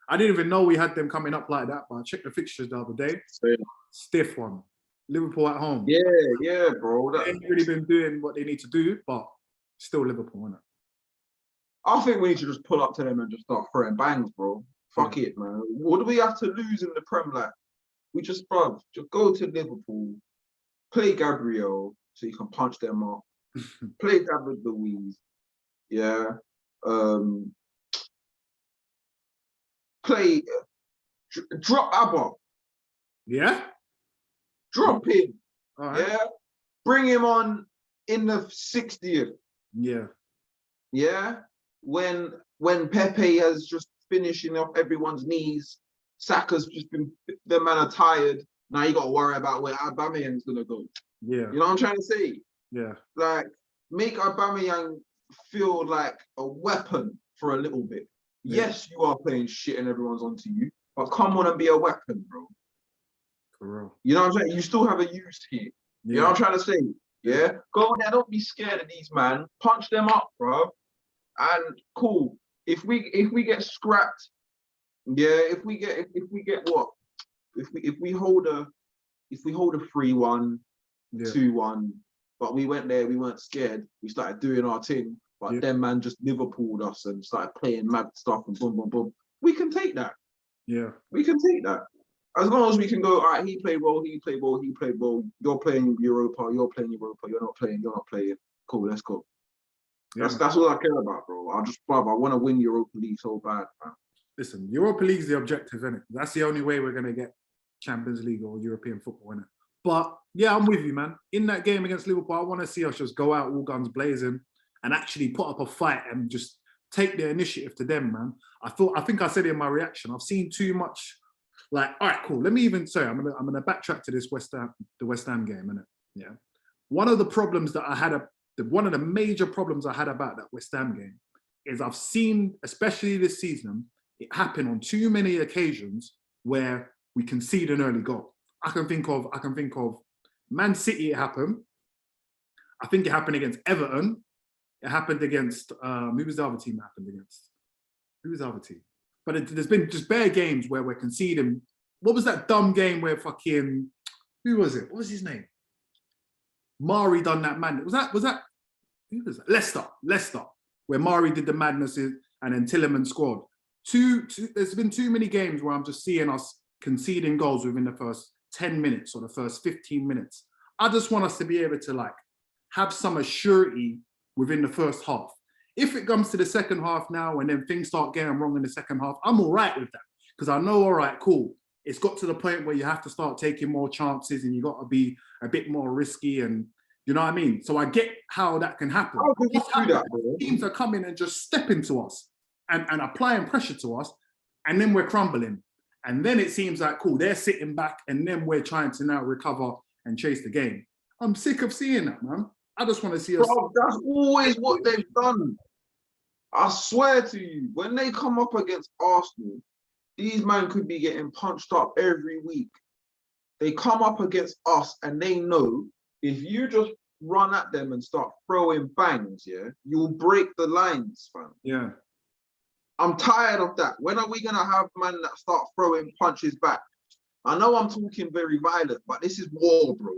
I didn't even know we had them coming up like that, but I checked the fixtures the other day. Stiff one. Liverpool at home. Yeah, bro. They ain't really been doing what they need to do, but still Liverpool, isn't it? I think we need to just pull up to them and just start throwing bangs, bro. Fuck it, man. What do we have to lose in the Prem? Like, we just, bro, just go to Liverpool, play Gabriel so you can punch them up, play David Luiz, yeah. Play, drop Auba. Yeah? Drop him. All right. Yeah. Bring him on in the 60th. Yeah. Yeah. When Pepe has just finishing off everyone's knees, Saka's just been, the man are tired. Now you got to worry about where Aubameyang's going to go. Yeah. You know what I'm trying to say? Yeah. Like, make Aubameyang feel like a weapon for a little bit. Yeah. Yes, you are playing shit and everyone's onto you, but come on and be a weapon, bro. For real. You know what I'm saying? You still have a use here. Yeah. You know what I'm trying to say? Yeah. Go on there, don't be scared of these, man. Punch them up, bro. And cool. If we get scrapped, yeah. If we get what? If we hold a 3-1, 2-1, but we went there, we weren't scared. We started doing our thing. But then man just Liverpooled us and started playing mad stuff and boom, boom, boom. We can take that. Yeah. We can take that. As long as we can go, all right, he played well, he played well, he played well. You're playing Europa, you're not playing. Cool, let's go. Yeah. That's all I care about, bro. I want to win Europa League so bad, man. Listen, Europa League's the objective, isn't it? That's the only way we're going to get Champions League or European football, isn't it? But yeah, I'm with you, man. In that game against Liverpool, I want to see us just go out all guns blazing and actually put up a fight and just take the initiative to them, man. I think I said it in my reaction. I've seen too much. Like, all right, cool. Let me even say, I'm gonna backtrack to this the West Ham game, innit? Yeah. One of the problems that I had, one of the major problems I had about that West Ham game is I've seen, especially this season, it happen on too many occasions where we concede an early goal. I can think of Man City. It happened. I think it happened against Everton. It happened against, who was the other team it happened against? Who was the other team? But there's been just bare games where we're conceding. What was that dumb game where fucking, who was it? What was his name? Mari done that madness. Was that, who was that? Leicester, where Mari did the madnesses and then Tielemans scored. There's been too many games where I'm just seeing us conceding goals within the first 10 minutes or the first 15 minutes. I just want us to be able to like have some assurity within the first half. If it comes to the second half now and then things start getting wrong in the second half, I'm all right with that. Because I know, all right, cool. It's got to the point where you have to start taking more chances and you got to be a bit more risky and you know what I mean? So I get how that can happen. Teams are coming and just stepping to us and applying pressure to us. and then we're crumbling. And then it seems like, cool, they're sitting back, and then we're trying to now recover and chase the game. I'm sick of seeing that, man. I just want to see us. Bro, that's always what they've done. I swear to you, when they come up against Arsenal, these men could be getting punched up every week. They come up against us and they know if you just run at them and start throwing bangs, yeah, you'll break the lines, fam. Yeah. I'm tired of that. When are we going to have men that start throwing punches back? I know I'm talking very violent, but this is war, bro.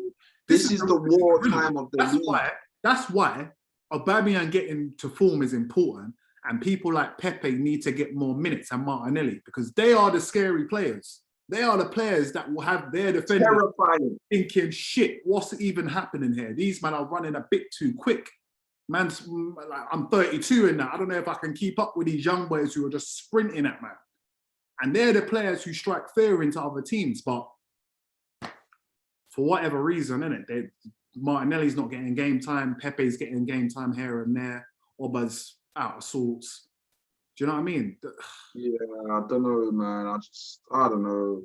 This is the war time of the league. That's why Aubameyang getting to form is important, and people like Pepe need to get more minutes and Martinelli, because they are the scary players. They are the players that will have their defenders thinking, shit, what's even happening here? These men are running a bit too quick. Man's like, I'm 32 in that. I don't know if I can keep up with these young boys who are just sprinting at man. And they're the players who strike fear into other teams. But for whatever reason, innit, Martinelli's not getting game time. Pepe's getting game time here and there. Auba's out of sorts. Do you know what I mean? Yeah, I don't know, man. I don't know.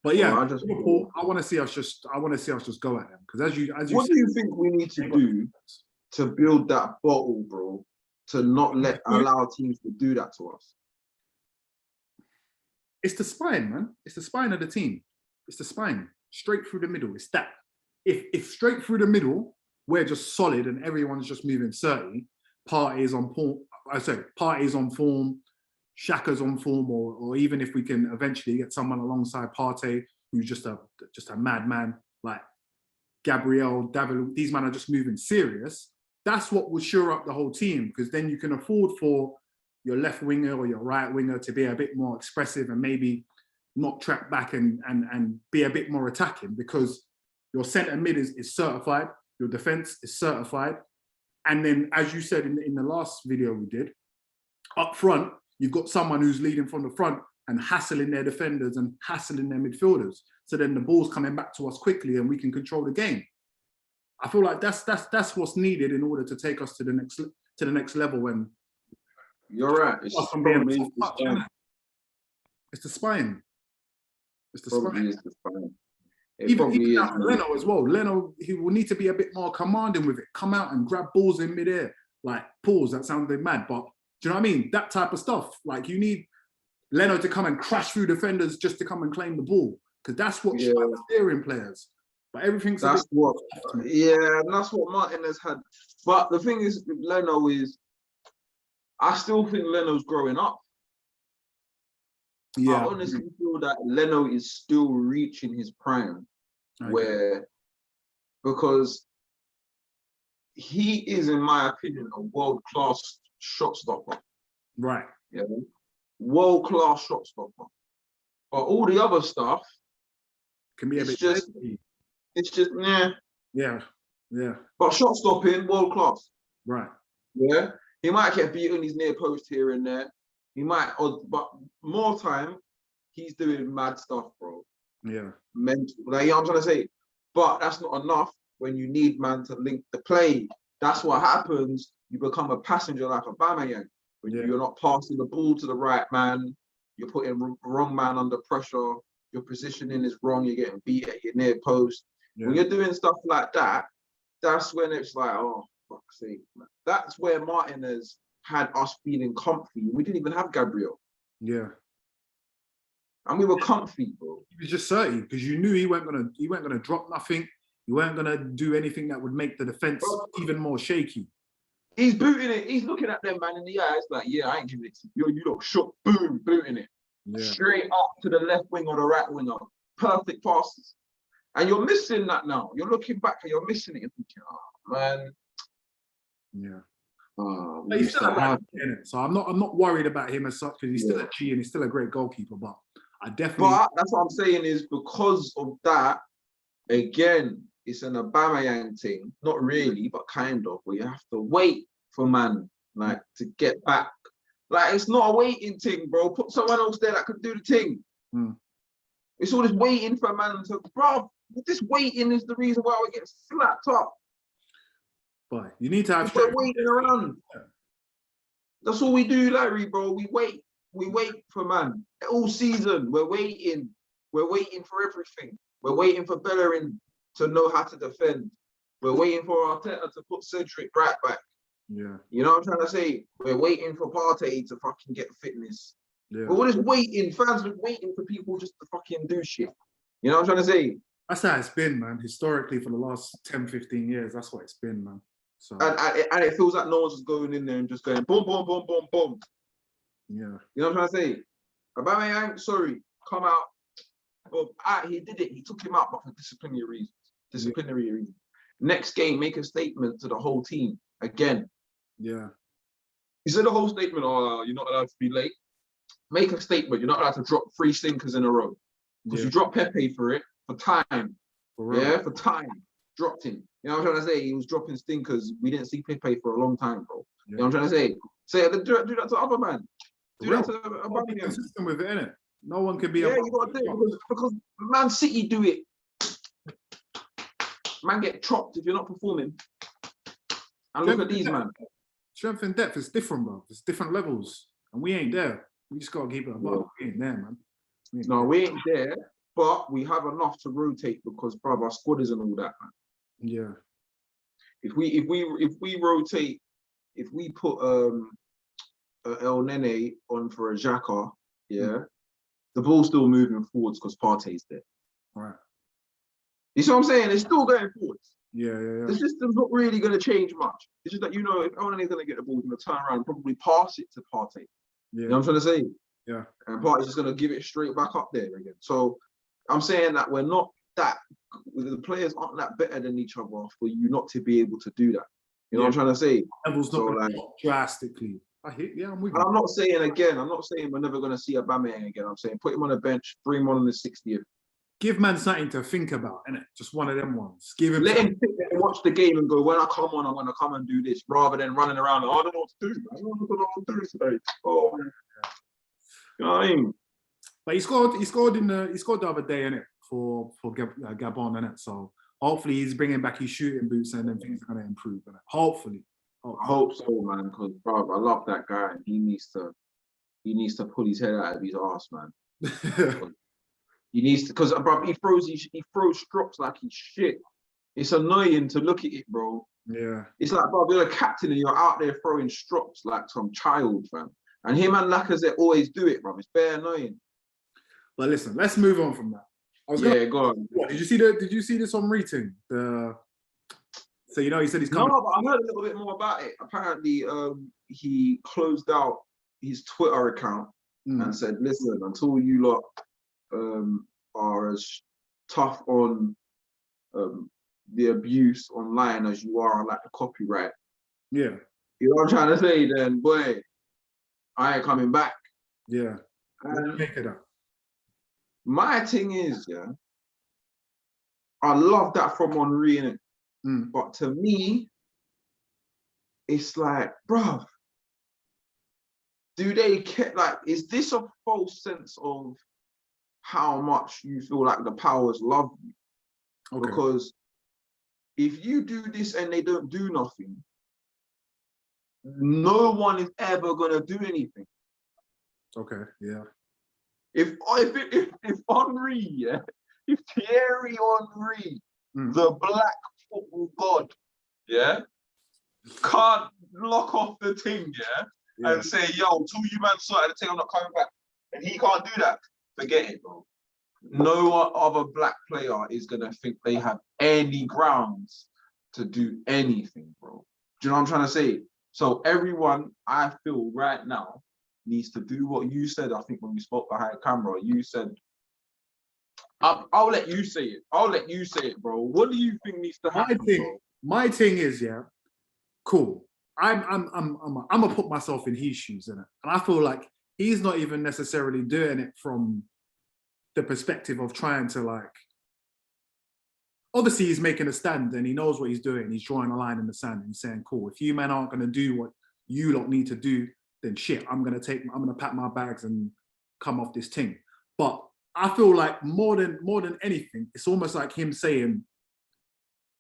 But yeah, I want to see us just go at them, because as you what do you think we need to do to build that bottle, bro? To not allow teams to do that to us. It's the spine, man. It's the spine of the team. It's the spine, straight through the middle. It's that. If straight through the middle, we're just solid and everyone's just moving 30, Partey's on form. Partey's on form, Xhaka's on form, or even if we can eventually get someone alongside Partey who's just a madman, like Gabriel, David, these men are just moving serious. That's what would shore up the whole team, because then you can afford for your left winger or your right winger to be a bit more expressive and maybe not track back and be a bit more attacking, because your centre mid is certified, your defence is certified. And then, as you said in the last video we did, up front, you've got someone who's leading from the front and hassling their defenders and hassling their midfielders. So then the ball's coming back to us quickly and we can control the game. I feel like that's what's needed in order to take us to the next level. When you're right, it's the spine. It's the spine. It's the spine. Even Leno as well. Leno, he will need to be a bit more commanding with it. Come out and grab balls in midair. Like, pause, that sounded mad, but do you know what I mean? That type of stuff. Like, you need Leno to come and crash through defenders just to come and claim the ball, because that's what strikes fear in players. But everything's that's what Martinez had. But the thing is, Leno is, I still think Leno's growing up. Yeah, I honestly feel that Leno is still reaching his prime, because he is, in my opinion, a world-class shot stopper. Right. Yeah. World-class shot stopper. But all the other stuff can be it's just Yeah. But shot stopping, world-class. Right. Yeah. He might get beaten his near post here and there. He might, but more time, he's doing mad stuff, bro. Yeah. Mental. Like, you know what I'm trying to say? But that's not enough when you need man to link the play. That's what happens. You become a passenger like Aubameyang. When you're not passing the ball to the right man, you're putting wrong man under pressure, your positioning is wrong, you're getting beat at your near post. Yeah. When you're doing stuff like that, that's when it's like, oh, fuck's sake, man. That's where Martinez had us feeling comfy. We didn't even have Gabriel. Yeah. And we were comfy, bro. He was just 30, because you knew he weren't gonna drop nothing. He weren't gonna do anything that would make the defense even more shaky. He's booting it. He's looking at them man in the eyes like, yeah, I ain't giving it to you. You lot shot, boom, booting it. Yeah. Straight up to the left wing or the right winger. Perfect passes. And you're missing that now. You're looking back and you're missing it and thinking, oh man. Yeah. But he's still a in it. So I'm not worried about him as such, because he's still a G and he's still a great goalkeeper. But I definitely. But that's what I'm saying is, because of that, again, it's an Aubameyang thing. Not really, but kind of. Where you have to wait for man like to get back. Like, it's not a waiting thing, bro. Put someone else there that could do the thing. It's all this waiting for a man to, bro. This waiting is the reason why we get slapped up. But you need to have waiting around. That's all we do, Larry, bro. We wait. we wait for man all season. We're waiting for everything. We're waiting for Bellerin to know how to defend. We're waiting for Arteta to put Cedric right back. Yeah. You know what I'm trying to say? We're waiting for Partey to fucking get fitness. Yeah. We're all just waiting. Fans are waiting for people just to fucking do shit. You know what I'm trying to say? That's how it's been, man. Historically, for the last 10, 15 years, that's what it's been, man. So and it feels like no one's just going in there and just going boom, boom, boom, boom, boom. Yeah. You know what I'm trying to say? Aubameyang, sorry, come out. Well, he did it. He took him out, but for disciplinary reasons. Next game, make a statement to the whole team again. Yeah. He said the whole statement, oh, you're not allowed to be late. Make a statement. You're not allowed to drop 3 stinkers in a row. Because you dropped Pepe for it, for time. For time. Dropped him. You know what I'm trying to say? He was dropping stinkers. We didn't see Pepe for a long time, bro. You know what I'm trying to say? Do that to other man. Do that to Aubameyang. Consistent with it, innit? No one can be. Yeah, you got to do it because Man City do it. Man get chopped if you're not performing. And look at these, man. Strength and depth is different, bro. It's different levels. And we ain't there. We just got to keep it above. We ain't there, man. We ain't there, but we have enough to rotate because, bro, our squad isn't all that, man. Yeah. If we rotate, if we put El Nene on for a Xhaka, the ball's still moving forwards because Partey's there. All right. You see what I'm saying? It's still going forwards. Yeah. The system's not really going to change much. It's just that, you know, if El Nene's going to get the ball, he's going to turn around and probably pass it to Partey. Yeah. You know what I'm trying to say? Yeah. And Partey's just going to give it straight back up there again. So I'm saying that we're not that, the players aren't that better than each other for you not to be able to do that. You know what I'm trying to say? Levels not like drastically. I'm with you. I'm not saying we're never going to see Aubameyang again. I'm saying put him on a bench, bring him on in the 60th. Give man something to think about, innit? Just one of them ones. Let him sit there and watch the game and go, when I come on, I'm going to come and do this, rather than running around. I don't know what to do. I don't know what to do today. Oh, you know what I mean? But he scored the other day, innit? For Gabon, innit? So hopefully he's bringing back his shooting boots and then things are going to improve, innit? Hopefully. I hope so, man, because, bro, I love that guy. And he needs to pull his head out of his arse, man. He needs to, because, bro, he throws strops like he's shit. It's annoying to look at it, bro. Yeah. It's like, bro, you're a captain and you're out there throwing strops like some child, fam. And him and Lacazette always do it, bro. It's bare annoying. But listen, let's move on from that. Go on. What, did you see this on Reading? So you know he said he's coming. No, but I heard a little bit more about it. Apparently, he closed out his Twitter account and said, "Listen, until you lot are as tough on the abuse online as you are on like the copyright, yeah, you know what I'm trying to say? Then, boy, I ain't coming back." Yeah, pick it up. My thing is, I love that from Henry, innit? But to me, it's like, bruv, do they care? Like, is this a false sense of how much you feel like the powers love you? Okay. Because if you do this and they don't do nothing, no one is ever gonna do anything. Okay, yeah. If Henry, if Thierry Henry, the black football god, can't lock off the thing, and say, yo, till you man sorted the thing, I'm not coming back, and he can't do that, forget it, bro. No other black player is gonna think they have any grounds to do anything, bro. Do you know what I'm trying to say? So everyone, I feel right now, needs to do what you said. I think when we spoke behind camera, you said, I'll let you say it. I'll let you say it, bro. What do you think needs to happen, bro? My thing is, cool. I'm gonna put myself in his shoes, innit? And I feel like he's not even necessarily doing it from the perspective of trying to, like, obviously he's making a stand and he knows what he's doing. He's drawing a line in the sand and saying, cool, if you men aren't gonna do what you lot need to do, then shit, I'm gonna pack my bags and come off this thing. But I feel like more than anything, it's almost like him saying,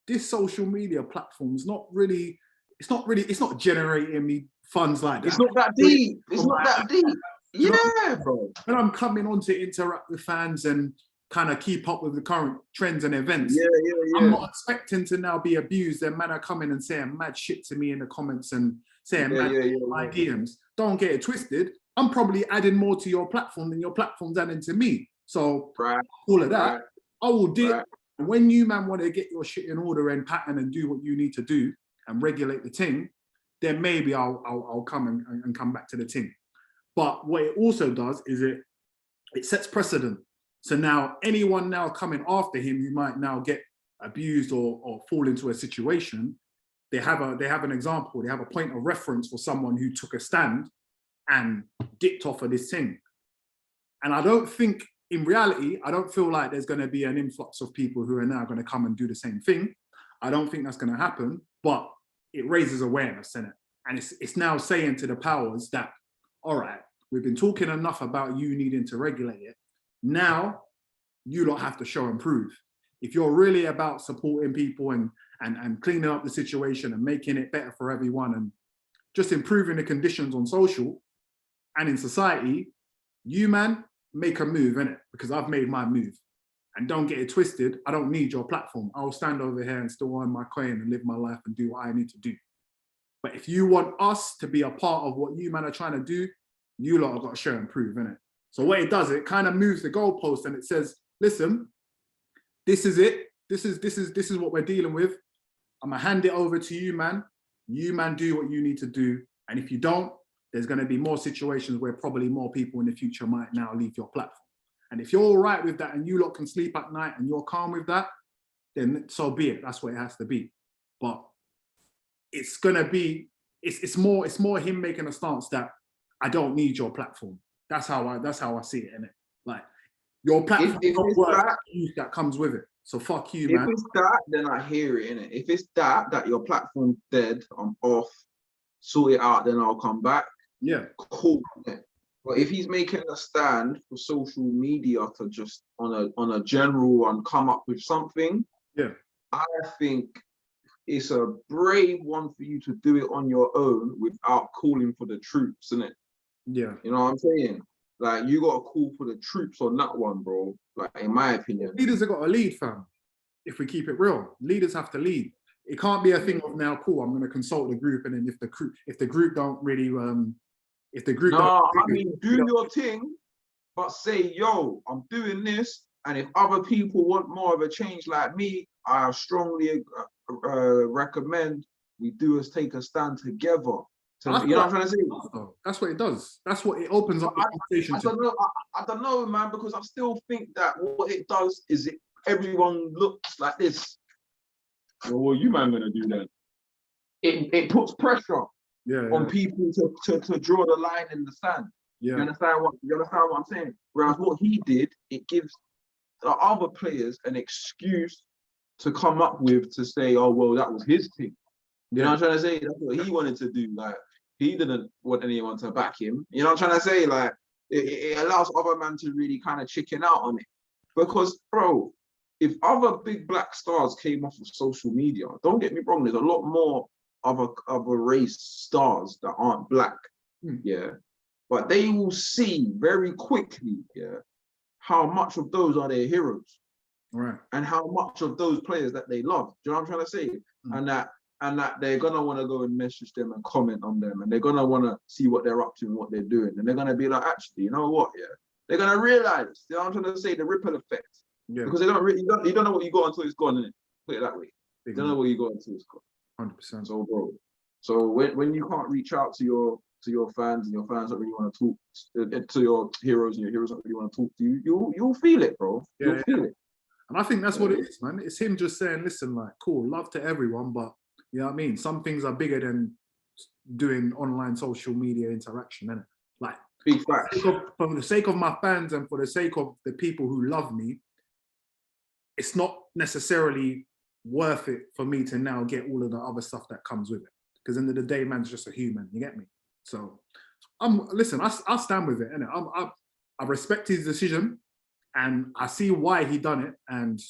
this social media platform's it's not generating me funds like that. It's not that deep. It's not that deep. Do you know what Yeah, bro. when I'm coming on to interact with fans and kind of keep up with the current trends and events, I'm not expecting to now be abused and man are coming and saying mad shit to me in the comments and saying mad my DMs. Don't get it twisted. I'm probably adding more to your platform than your platform's adding to me. So all of that, I will do it. When you man want to get your shit in order and pattern and do what you need to do and regulate the thing, then maybe I'll come and come back to the thing. But what it also does is it sets precedent. So now anyone now coming after him who might now get abused or fall into a situation, they have an example, they have a point of reference for someone who took a stand and dipped off of this thing. And I don't think, in reality, I don't feel like there's going to be an influx of people who are now going to come and do the same thing. I don't think that's going to happen, but it raises awareness in it. And it's now saying to the powers that, all right, we've been talking enough about you needing to regulate it. Now, you don't have to show and prove. If you're really about supporting people and cleaning up the situation and making it better for everyone and just improving the conditions on social and in society, you, man, make a move, innit? Because I've made my move. And don't get it twisted. I don't need your platform. I'll stand over here and still earn my coin and live my life and do what I need to do. But if you want us to be a part of what you, man, are trying to do, you lot have got to show and prove, innit? So what it does, it kind of moves the goalpost and it says, listen, this is it. This is what we're dealing with. I'm gonna hand it over to you, man. You, man, do what you need to do. And if you don't, there's gonna be more situations where probably more people in the future might now leave your platform. And if you're all right with that and you lot can sleep at night and you're calm with that, then so be it. That's what it has to be. But it's gonna be, it's more him making a stance that I don't need your platform. That's how I see it, innit? Like, your platform don't work, that comes with it. So fuck you, man. If it's that, then I hear it, innit? If it's that your platform's dead, I'm off, sort it out, then I'll come back. Yeah. Cool. But if he's making a stand for social media to just on a general one come up with something, yeah, I think it's a brave one for you to do it on your own without calling for the troops, innit? Yeah. You know what I'm saying? Like, you got to call for the troops on that one, bro. Like, in my opinion. Leaders have got to lead, fam. If we keep it real, leaders have to lead. It can't be a thing of now, cool, I'm going to consult the group, and then if the group don't really, I mean, do your thing, but say, yo, I'm doing this, and if other people want more of a change like me, I strongly recommend we take a stand together. You know what I'm trying to say? That's what it does. That's what it opens up the conversation. I don't know, man, because I still think that what it does is everyone looks like this. Well, what are you, man, gonna do then? It puts pressure on people to draw the line in the sand. Yeah. You understand what I'm saying? Whereas what he did, it gives the other players an excuse to come up with to say, oh well, that was his thing. You know what I'm trying to say? That's what he wanted to do. Like, he didn't want anyone to back him. You know what I'm trying to say? Like, it allows other men to really kind of chicken out on it. Because, bro, if other big black stars came off of social media, don't get me wrong, there's a lot more other race stars that aren't black. Yeah. But they will see very quickly, how much of those are their heroes. Right. And how much of those players that they love. Do you know what I'm trying to say? And that they're gonna want to go and message them and comment on them, and they're gonna want to see what they're up to and what they're doing, and they're gonna be like, actually, you know what? Yeah, they're gonna realize. You know what I'm trying to say? The ripple effect. Yeah. Because they don't really, you don't know what you got until it's gone, innit? Put it that way. You don't know what you got until it's gone. 100%. So, bro. So when you can't reach out to your fans, and your fans don't really want to talk to your heroes, and your heroes don't really want to talk to you, you'll feel it, bro. You'll feel it. And I think that's what it is, man. It's him just saying, listen, like, cool, love to everyone, but you know what I mean? Some things are bigger than doing online social media interaction, innit? Like, for the sake of my fans and for the sake of the people who love me, it's not necessarily worth it for me to now get all of the other stuff that comes with it. Because end of the day, man's just a human, you get me? So, listen, I stand with it, innit? I respect his decision, and I see why he done it, and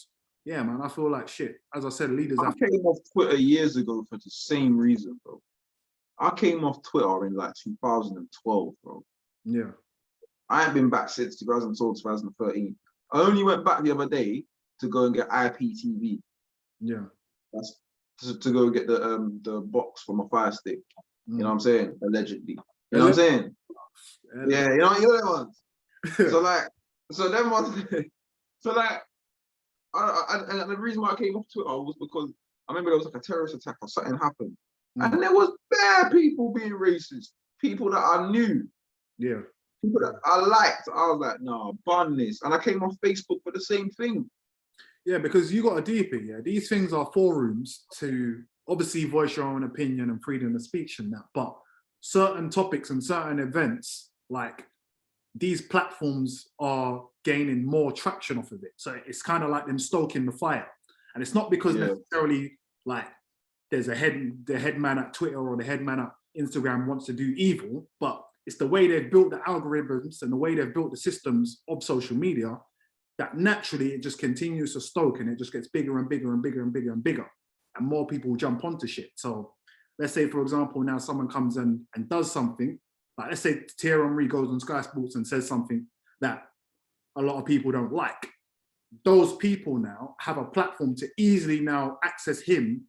yeah, man, I feel like shit. As I said, leaders. I came off Twitter years ago for the same reason, bro. I came off Twitter in like 2012, bro. Yeah. I ain't been back since 2012, 2013. I only went back the other day to go and get IPTV. Yeah. That's to go get the box for my Fire Stick. You know what I'm saying? Allegedly. You know what I'm saying? Yeah, you know that ones. So them ones. So like, and the reason why I came off Twitter was because I remember there was like a terrorist attack or something happened, and there was bare people being racist, people that I knew, people that I liked. I was like, no, bun this, and I came off Facebook for the same thing. Yeah, because you got to deep it. Yeah, these things are forums to obviously voice your own opinion and freedom of speech and that, but certain topics and certain events, like these platforms are gaining more traction off of it. So it's kind of like them stoking the fire. And it's not because necessarily like there's the head man at Twitter or the head man at Instagram wants to do evil, but it's the way they've built the algorithms and the way they've built the systems of social media that naturally it just continues to stoke and it just gets bigger and bigger and bigger and bigger and bigger. And more people jump onto shit. So let's say, for example, now someone comes in and does something, like let's say Thierry Henry goes on Sky Sports and says something that a lot of people don't like. Those people now have a platform to easily now access him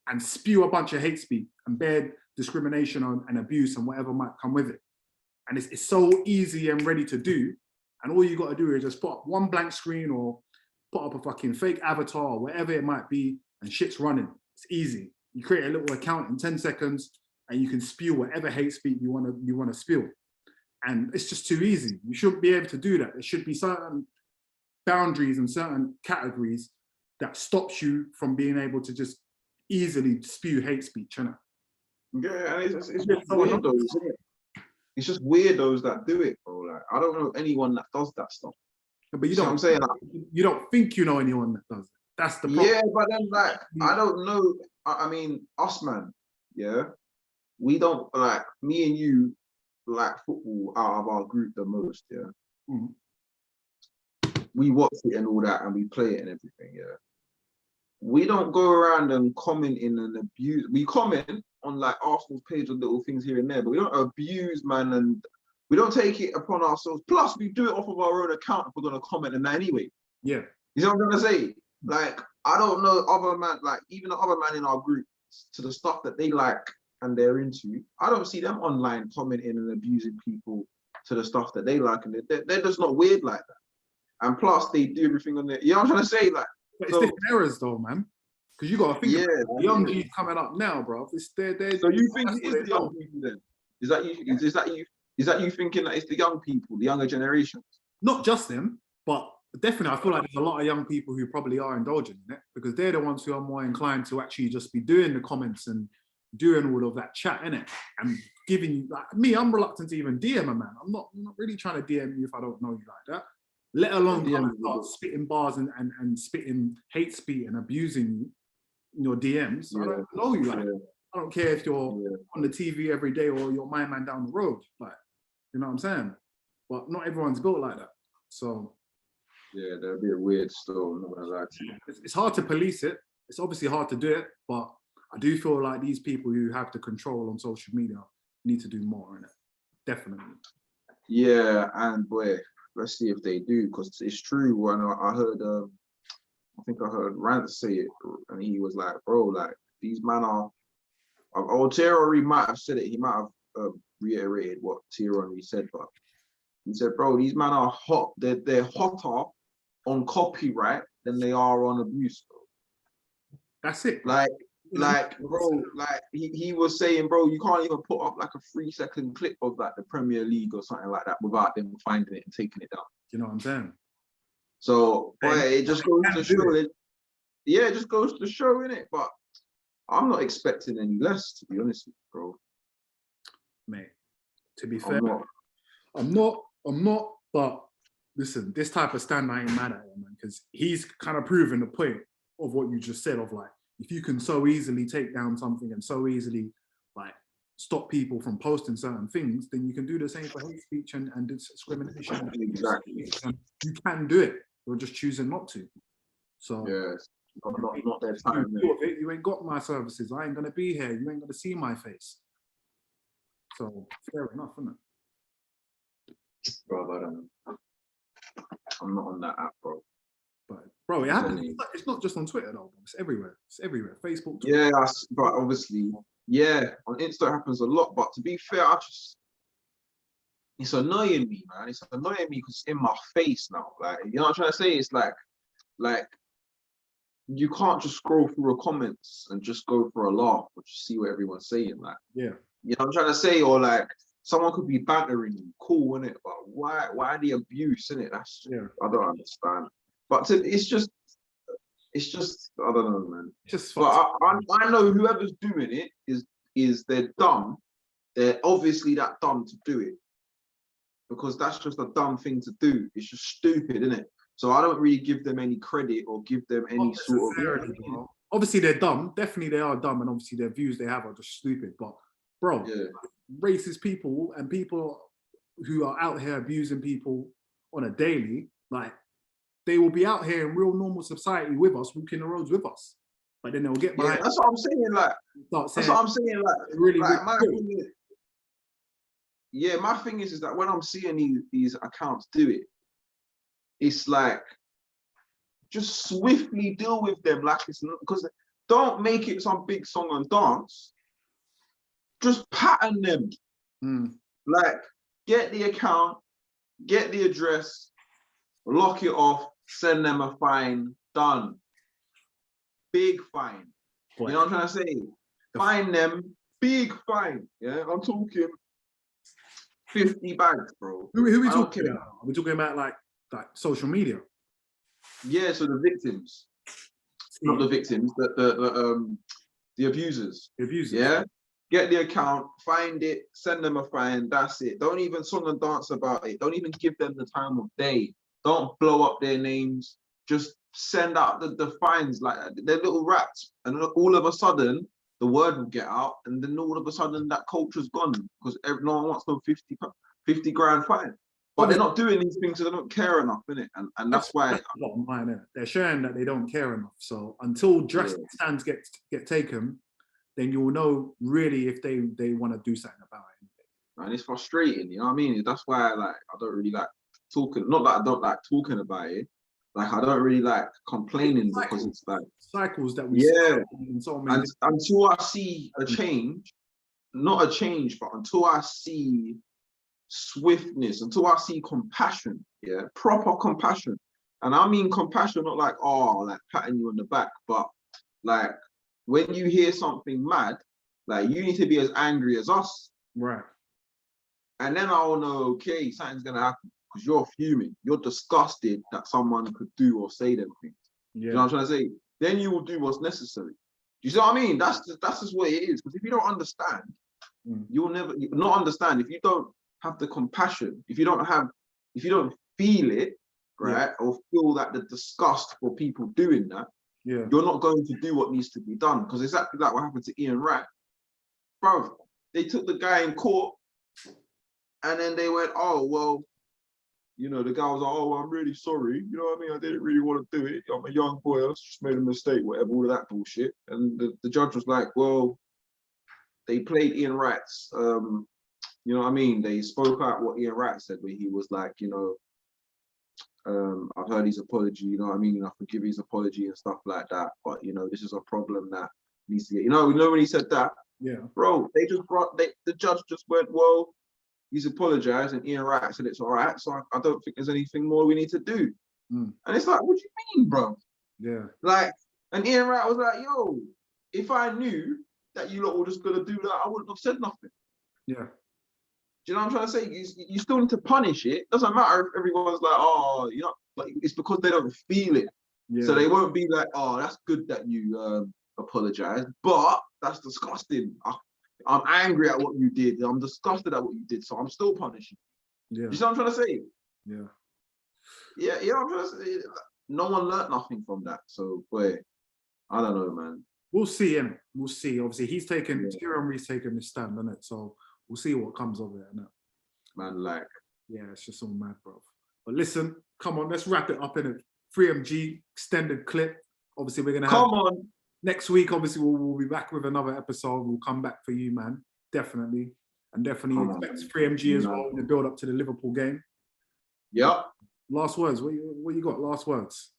and spew a bunch of hate speech and bad discrimination and abuse and whatever might come with it. And it's so easy and ready to do. And all you got to do is just put up one blank screen or put up a fucking fake avatar or whatever it might be, and shit's running. It's easy. You create a little account in 10 seconds and you can spew whatever hate speech you want to spew. And it's just too easy. You shouldn't be able to do that. There should be certain boundaries and certain categories that stops you from being able to just easily spew hate speech, innit? Yeah, and it's just weirdos, isn't it? It's just weirdos that do it, bro. Like, I don't know anyone that does that stuff. But you don't. I'm saying, like, you don't think you know anyone that does it. That's the problem. Yeah, but then like I don't know. I mean, us man, yeah, we don't like me and you like football out of our group the most, yeah. We watch it and all that, and we play it and everything, yeah. We don't go around and commenting and abuse. We comment on like Arsenal's page on little things here and there, but we don't abuse, man, and we don't take it upon ourselves. Plus, we do it off of our own account if we're gonna comment on that anyway. Yeah. You know what I'm gonna say? Like, I don't know other man, like even the other man in our group, to the stuff that they like and they're into. I don't see them online commenting and abusing people to the stuff that they like, and they're just not weird like that. And plus, they do everything on there. You know what I'm trying to say? Like, but it's different errors though, man. Because you got to think about the young G's coming up now, bro. They're so you think it is the young people then? Is that you thinking that it's the young people, the younger generations? Not just them, but definitely I feel like there's a lot of young people who probably are indulging in it because they're the ones who are more inclined to actually just be doing the comments and doing all of that chat, innit? And giving you, like me, I'm reluctant to even DM a man. I'm not really trying to DM you if I don't know you like that. Let alone start spitting bars and spitting hate speech and abusing you in your DMs. I don't know you like that. I don't care if you're on the TV every day or you're my man down the road. Like, you know what I'm saying? But not everyone's built like that. So yeah, that'd be a weird still, I'm not gonna lie to you. It's hard to police it. It's obviously hard to do it, but I do feel like these people who have the control on social media need to do more in it. Definitely. Yeah, and boy, let's see if they do, because it's true. When I heard, I think I heard Rand say it, and he was like, bro, like, these men are, Thierry might have said it, he might have reiterated what Thierry said, but he said, bro, these men are hot, they're hotter on copyright than they are on abuse, bro. That's it. Like, bro, like he was saying, bro, you can't even put up like a 3-second clip of like the Premier League or something like that without them finding it and taking it down. You know what I'm saying? So, boy, it just goes to show it. Yeah, it just goes to show, innit? But I'm not expecting any less, to be honest with you, bro. Mate, to be fair, I'm not, but listen, this type of stand I ain't mad at him, man, because he's kind of proven the point of what you just said of like, if you can so easily take down something and so easily like stop people from posting certain things, then you can do the same for hate speech and discrimination. Exactly. You can do it. You're just choosing not to. So yes, not their time. You ain't got my services. I ain't gonna be here. You ain't gonna see my face. So fair enough, isn't it? Bro, I don't know. I'm not on that app, bro. But bro, it happens. It's not just on Twitter though. It's everywhere. It's everywhere. Facebook, Twitter. Yeah, but obviously, yeah, on Insta it happens a lot. But to be fair, it's annoying me, man. It's annoying me because it's in my face now. Like, you know what I'm trying to say? It's like you can't just scroll through the comments and just go for a laugh or just see what everyone's saying. Like, yeah, you know what I'm trying to say? Or like someone could be bantering you, cool, innit? But why the abuse, innit? That's I don't understand. But it's just I don't know, man. But I know whoever's doing it is they're dumb. They're obviously that dumb to do it. Because that's just a dumb thing to do. It's just stupid, isn't it? So I don't really give them any credit or give them any sort of. Obviously, they're dumb. Definitely, they are dumb, and obviously, their views they have are just stupid. But, bro, racist people and people who are out here abusing people on a daily, like, they will be out here in real normal society with us, walking the roads with us. But then they'll get behind. Yeah, that's what I'm saying. Like, that's what I'm saying. Like, really, like my thing is, yeah, my thing is that when I'm seeing these accounts do it, it's like just swiftly deal with them like it's not, because don't make it some big song and dance. Just pattern them. Like, get the account, get the address, lock it off, send them a fine, done. Big fine. You know what I'm trying to say? Fine them, big fine. Yeah, I'm talking 50 bags, bro. Who are we talking about? Are we talking about like social media? Yeah, so the victims. Not the victims, the abusers. The abusers. Yeah. Get the account, find it, send them a fine, that's it. Don't even song and dance about it. Don't even give them the time of day. Don't blow up their names. Just send out the fines, like they're little rats. And all of a sudden, the word will get out, and then all of a sudden that culture's gone because no one wants no 50 grand fine. But they're not doing these things, so they don't care enough, innit? And that's why they're showing that they don't care enough. So until drastic stands get taken, then you'll know really if they want to do something about it. And it's frustrating, you know what I mean? That's why I don't really like talking. Not that I don't like talking about it. Like, I don't really like complaining because it's like cycles that we see in so many. Until I see a change, not a change, but until I see swiftness, until I see compassion, proper compassion. And I mean compassion, not like, like patting you on the back, but like when you hear something mad, like you need to be as angry as us. Right. And then I'll know, okay, something's gonna happen. Because you're fuming, you're disgusted that someone could do or say them things. You know what I'm trying to say? Then you will do what's necessary. You see what I mean? That's just what it is. Because if you don't understand, you'll not understand. If you don't have the compassion, if you don't feel it, right, or feel that the disgust for people doing that, you're not going to do what needs to be done. Because exactly like what happened to Ian Wright, bro. They took the guy in court, and then they went, oh well. You know, the guy was like, oh, I'm really sorry. You know what I mean? I didn't really want to do it. I'm a young boy. I just made a mistake, whatever, all of that bullshit. And the judge was like, well, they played Ian Wright's, you know what I mean? They spoke out what Ian Wright said, where he was like, you know, I've heard his apology, you know what I mean? And I forgive his apology and stuff like that. But, you know, this is a problem that needs to get, you know when he said that? Yeah. Bro, the judge just went, well, he's apologized, and Ian Wright said it's all right. So I don't think there's anything more we need to do. And it's like, what do you mean, bro? Yeah. Like, and Ian Wright was like, yo, if I knew that you lot were just gonna do that, I wouldn't have said nothing. Yeah. Do you know what I'm trying to say? You still need to punish it. Doesn't matter if everyone's like, oh, you know, like it's because they don't feel it. So they won't be like, oh, that's good that you apologize, but that's disgusting. I'm angry at what you did. I'm disgusted at what you did, so I'm still punishing. You see what I'm trying to say? Yeah. I'm trying to say. No one learned nothing from that. So, boy, I don't know, man. We'll see, innit? We'll see. Obviously, Thierry Henry's taken his stand, innit? So we'll see what comes of it, innit? Man, like, it's just all mad, bro. But listen, come on, let's wrap it up, innit? 3MG extended clip. Obviously, we're gonna have. Next week, obviously, we'll be back with another episode. We'll come back for you, man. Definitely. And definitely expect 3MG as well in the build up to the Liverpool game. Yep. Last words. What you got? Last words.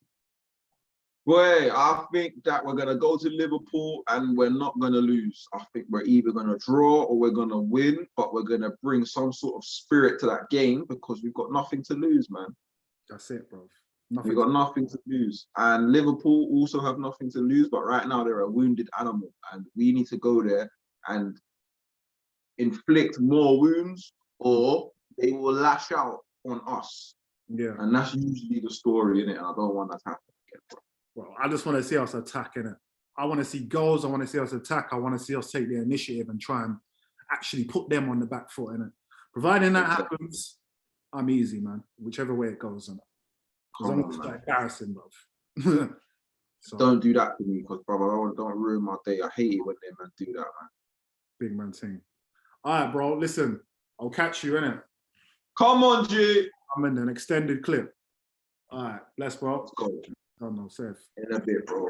Boy, I think that we're going to go to Liverpool and we're not going to lose. I think we're either going to draw or we're going to win, but we're going to bring some sort of spirit to that game because we've got nothing to lose, man. That's it, bro. We've got nothing to lose. And Liverpool also have nothing to lose, but right now they're a wounded animal and we need to go there and inflict more wounds or they will lash out on us. Yeah. And that's usually the story, innit? And I don't want that to happen again, bro. Well, I just want to see us attack, innit? I want to see goals. I want to see us attack. I want to see us take the initiative and try and actually put them on the back foot, innit? Providing that happens, I'm easy, man. Whichever way it goes, innit? As long as it's not embarrassing, bro. So, don't do that to me, because, brother, don't ruin my day. I hate it when they man do that, man. Big man thing. All right, bro. Listen, I'll catch you, innit? Come on, G. I'm in an extended clip. All right, bless, bro. Let's go. Oh, no, safe. In a bit, bro.